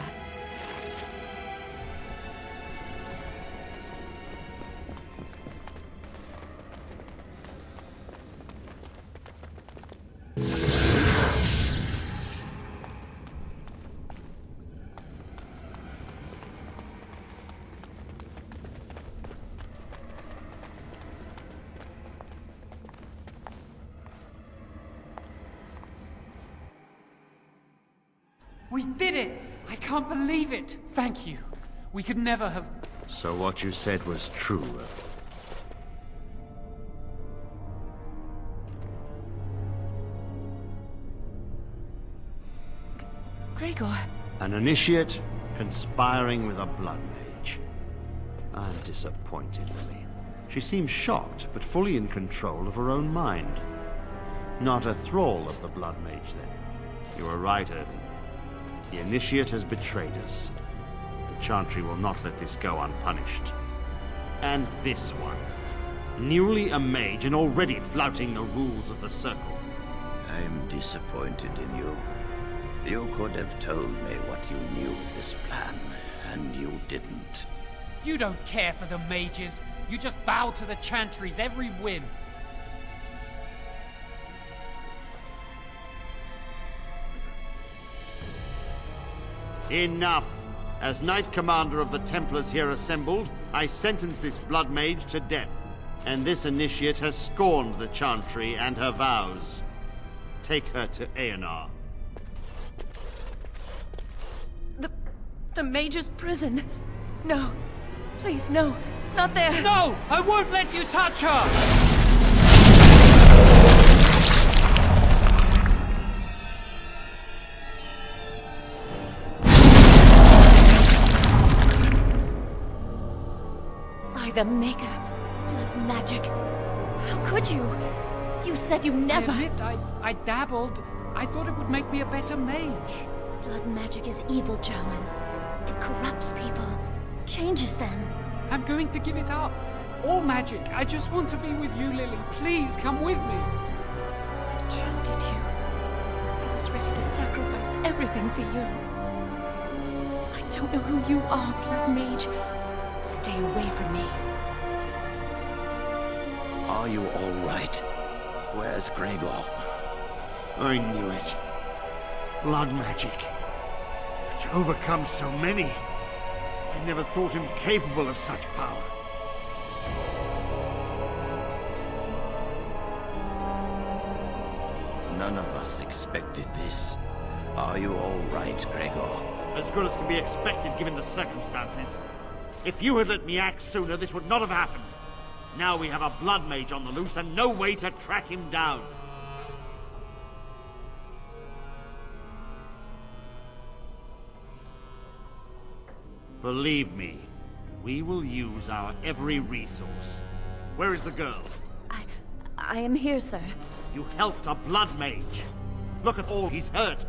We did it! I can't believe it! Thank you. We could never have... So what you said was true. Gregor. An initiate conspiring with a blood mage. I'm disappointed, Lily. She seems shocked, but fully in control of her own mind. Not a thrall of the blood mage, then. You were right, Irving. The initiate has betrayed us. The Chantry will not let this go unpunished. And this one. Newly a mage and already flouting the rules of the Circle. I'm disappointed in you. You could have told me what you knew of this plan, and you didn't. You don't care for the mages. You just bow to the Chantry's every whim. Enough! As Knight Commander of the Templars here assembled, I sentence this blood mage to death. And this initiate has scorned the Chantry and her vows. Take her to Aenar. The mage's prison. No. Please, no. Not there. No! I won't let you touch her! The Maker. Blood magic. How could you? You said you never... I admit, I dabbled. I thought it would make me a better mage. Blood magic is evil, Jowan. It corrupts people. Changes them. I'm going to give it up. All magic. I just want to be with you, Lily. Please, come with me. I trusted you. I was ready to sacrifice everything for you. I don't know who you are, Blood Mage. Stay away from me. Are you all right? Where's Gregor? I knew it. Blood magic. To overcome so many. I never thought him capable of such power. None of us expected this. Are you all right, Gregor? As good as can be expected given the circumstances. If you had let me act sooner, this would not have happened. Now we have a blood mage on the loose and no way to track him down. Believe me, we will use our every resource. Where is the girl? I am here, sir. You helped a blood mage. Look at all he's hurt.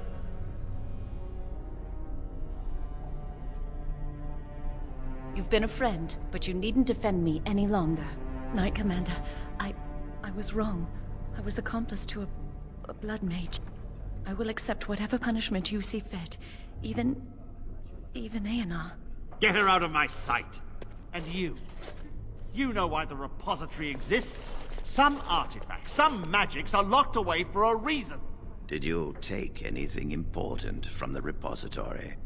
You've been a friend, but you needn't defend me any longer. Knight Commander, I was wrong. I was accomplice to a blood mage. I will accept whatever punishment you see fit. Even Aenar. Get her out of my sight. And you. You know why the repository exists. Some artifacts, some magics are locked away for a reason. Did you take anything important from the repository?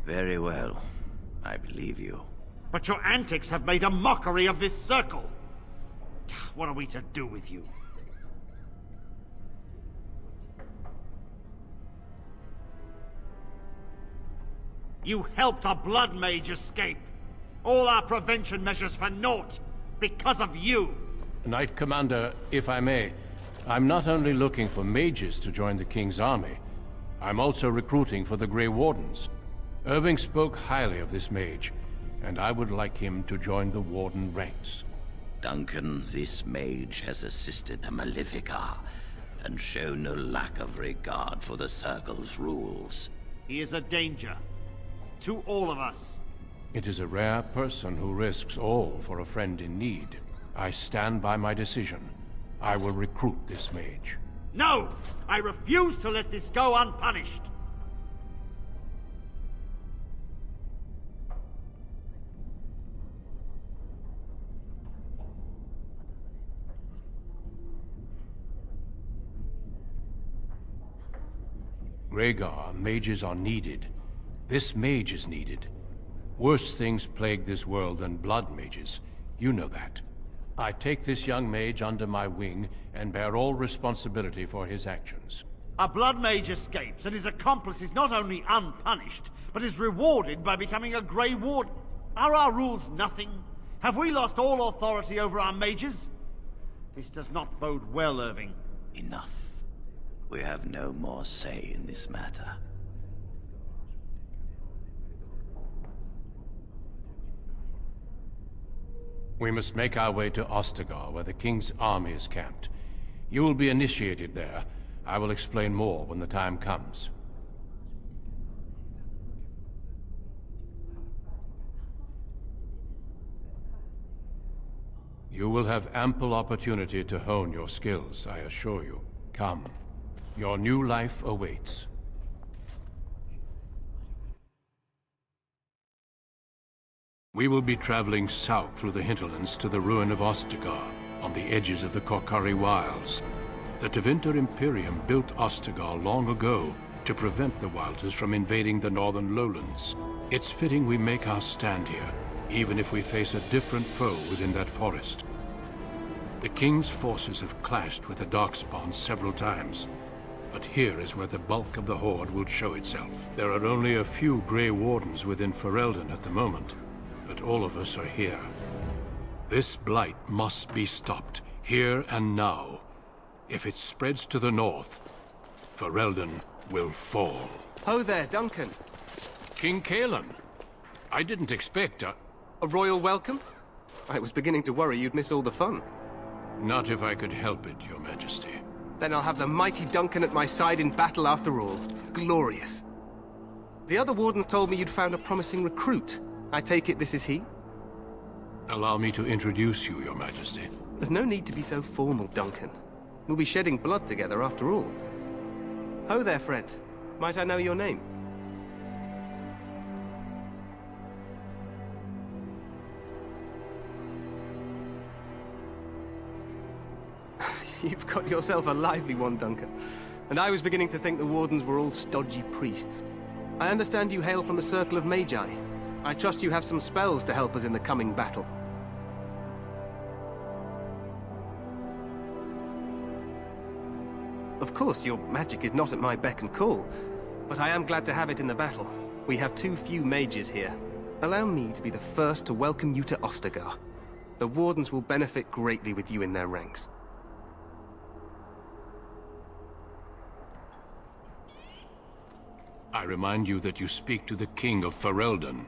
Very well. I believe you. But your antics have made a mockery of this circle. What are we to do with you? You helped a blood mage escape. All our prevention measures for naught because of you. Knight Commander, if I may, I'm not only looking for mages to join the King's army, I'm also recruiting for the Grey Wardens. Irving spoke highly of this mage, and I would like him to join the Warden ranks. Duncan, this mage has assisted a Malefica, and shown no lack of regard for the Circle's rules. He is a danger. To all of us. It is a rare person who risks all for a friend in need. I stand by my decision. I will recruit this mage. No! I refuse to let this go unpunished! Rhaegar, mages are needed. This mage is needed. Worse things plague this world than blood mages. You know that. I take this young mage under my wing and bear all responsibility for his actions. A blood mage escapes and his accomplice is not only unpunished, but is rewarded by becoming a Grey Warden. Are our rules nothing? Have we lost all authority over our mages? This does not bode well, Irving. Enough. We have no more say in this matter. We must make our way to Ostagar, where the King's army is camped. You will be initiated there. I will explain more when the time comes. You will have ample opportunity to hone your skills, I assure you. Come. Your new life awaits. We will be traveling south through the hinterlands to the ruin of Ostagar, on the edges of the Korcari Wilds. The Tevinter Imperium built Ostagar long ago to prevent the Wilders from invading the northern lowlands. It's fitting we make our stand here, even if we face a different foe within that forest. The King's forces have clashed with the Darkspawn several times, but here is where the bulk of the Horde will show itself. There are only a few Grey Wardens within Ferelden at the moment, but all of us are here. This blight must be stopped, here and now. If it spreads to the north, Ferelden will fall. Ho there, Duncan. King Kaelan. I didn't expect a royal welcome? I was beginning to worry you'd miss all the fun. Not if I could help it, Your Majesty. Then I'll have the mighty Duncan at my side in battle after all. Glorious. The other wardens told me you'd found a promising recruit. I take it this is he? Allow me to introduce you, Your Majesty. There's no need to be so formal, Duncan. We'll be shedding blood together after all. Ho there, friend. Might I know your name? You've got yourself a lively one, Duncan. And I was beginning to think the Wardens were all stodgy priests. I understand you hail from the Circle of Magi. I trust you have some spells to help us in the coming battle. Of course, your magic is not at my beck and call, but I am glad to have it in the battle. We have too few mages here. Allow me to be the first to welcome you to Ostagar. The Wardens will benefit greatly with you in their ranks. I remind you that you speak to the King of Ferelden.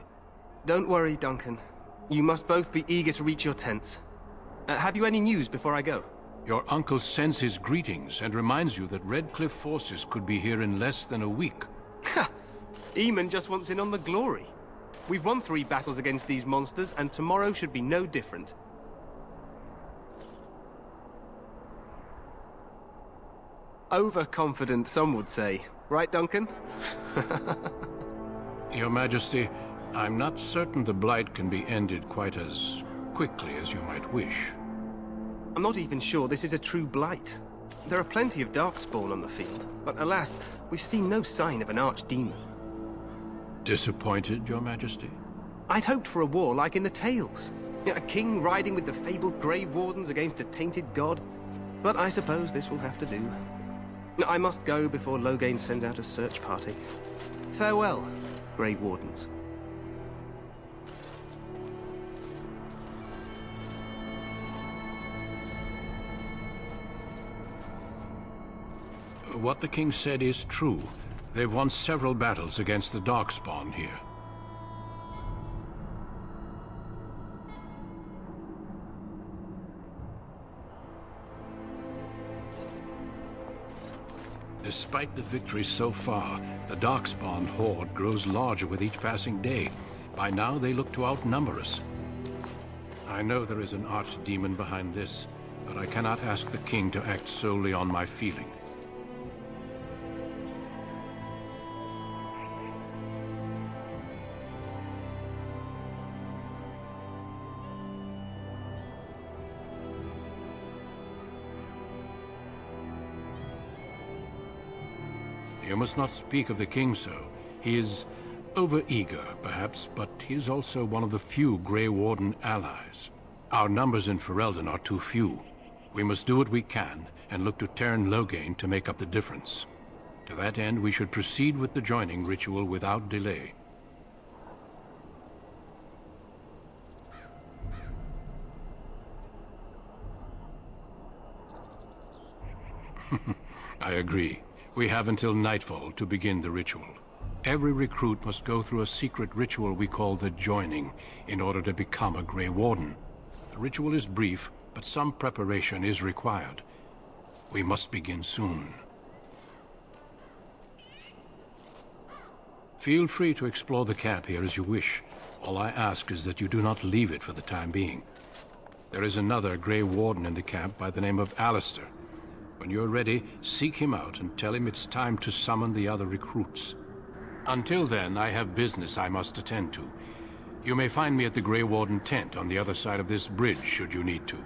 Don't worry, Duncan. You must both be eager to reach your tents. Have you any news before I go? Your uncle sends his greetings and reminds you that Redcliffe forces could be here in less than a week. Ha! Eamon just wants in on the glory. We've won 3 battles against these monsters, and tomorrow should be no different. Overconfident, some would say. Right, Duncan? Your Majesty, I'm not certain the Blight can be ended quite as quickly as you might wish. I'm not even sure this is a true blight. There are plenty of Darkspawn on the field, but alas, we've seen no sign of an archdemon. Disappointed, Your Majesty? I'd hoped for a war like in the tales. A king riding with the fabled Grey Wardens against a tainted god? But I suppose this will have to do. I must go before Loghain sends out a search party. Farewell, Grey Wardens. What the king said is true. They've won several battles against the Darkspawn here. Despite the victories so far, the Darkspawn horde grows larger with each passing day. By now, they look to outnumber us. I know there is an archdemon behind this, but I cannot ask the king to act solely on my feeling. You must not speak of the king so. He is over-eager, perhaps, but he is also one of the few Grey Warden allies. Our numbers in Ferelden are too few. We must do what we can, and look to Teyrn Loghain to make up the difference. To that end, we should proceed with the joining ritual without delay. I agree. We have until nightfall to begin the ritual. Every recruit must go through a secret ritual we call the Joining in order to become a Grey Warden. The ritual is brief, but some preparation is required. We must begin soon. Feel free to explore the camp here as you wish. All I ask is that you do not leave it for the time being. There is another Grey Warden in the camp by the name of Alistair. When you're ready, seek him out and tell him it's time to summon the other recruits. Until then, I have business I must attend to. You may find me at the Grey Warden tent on the other side of this bridge, should you need to.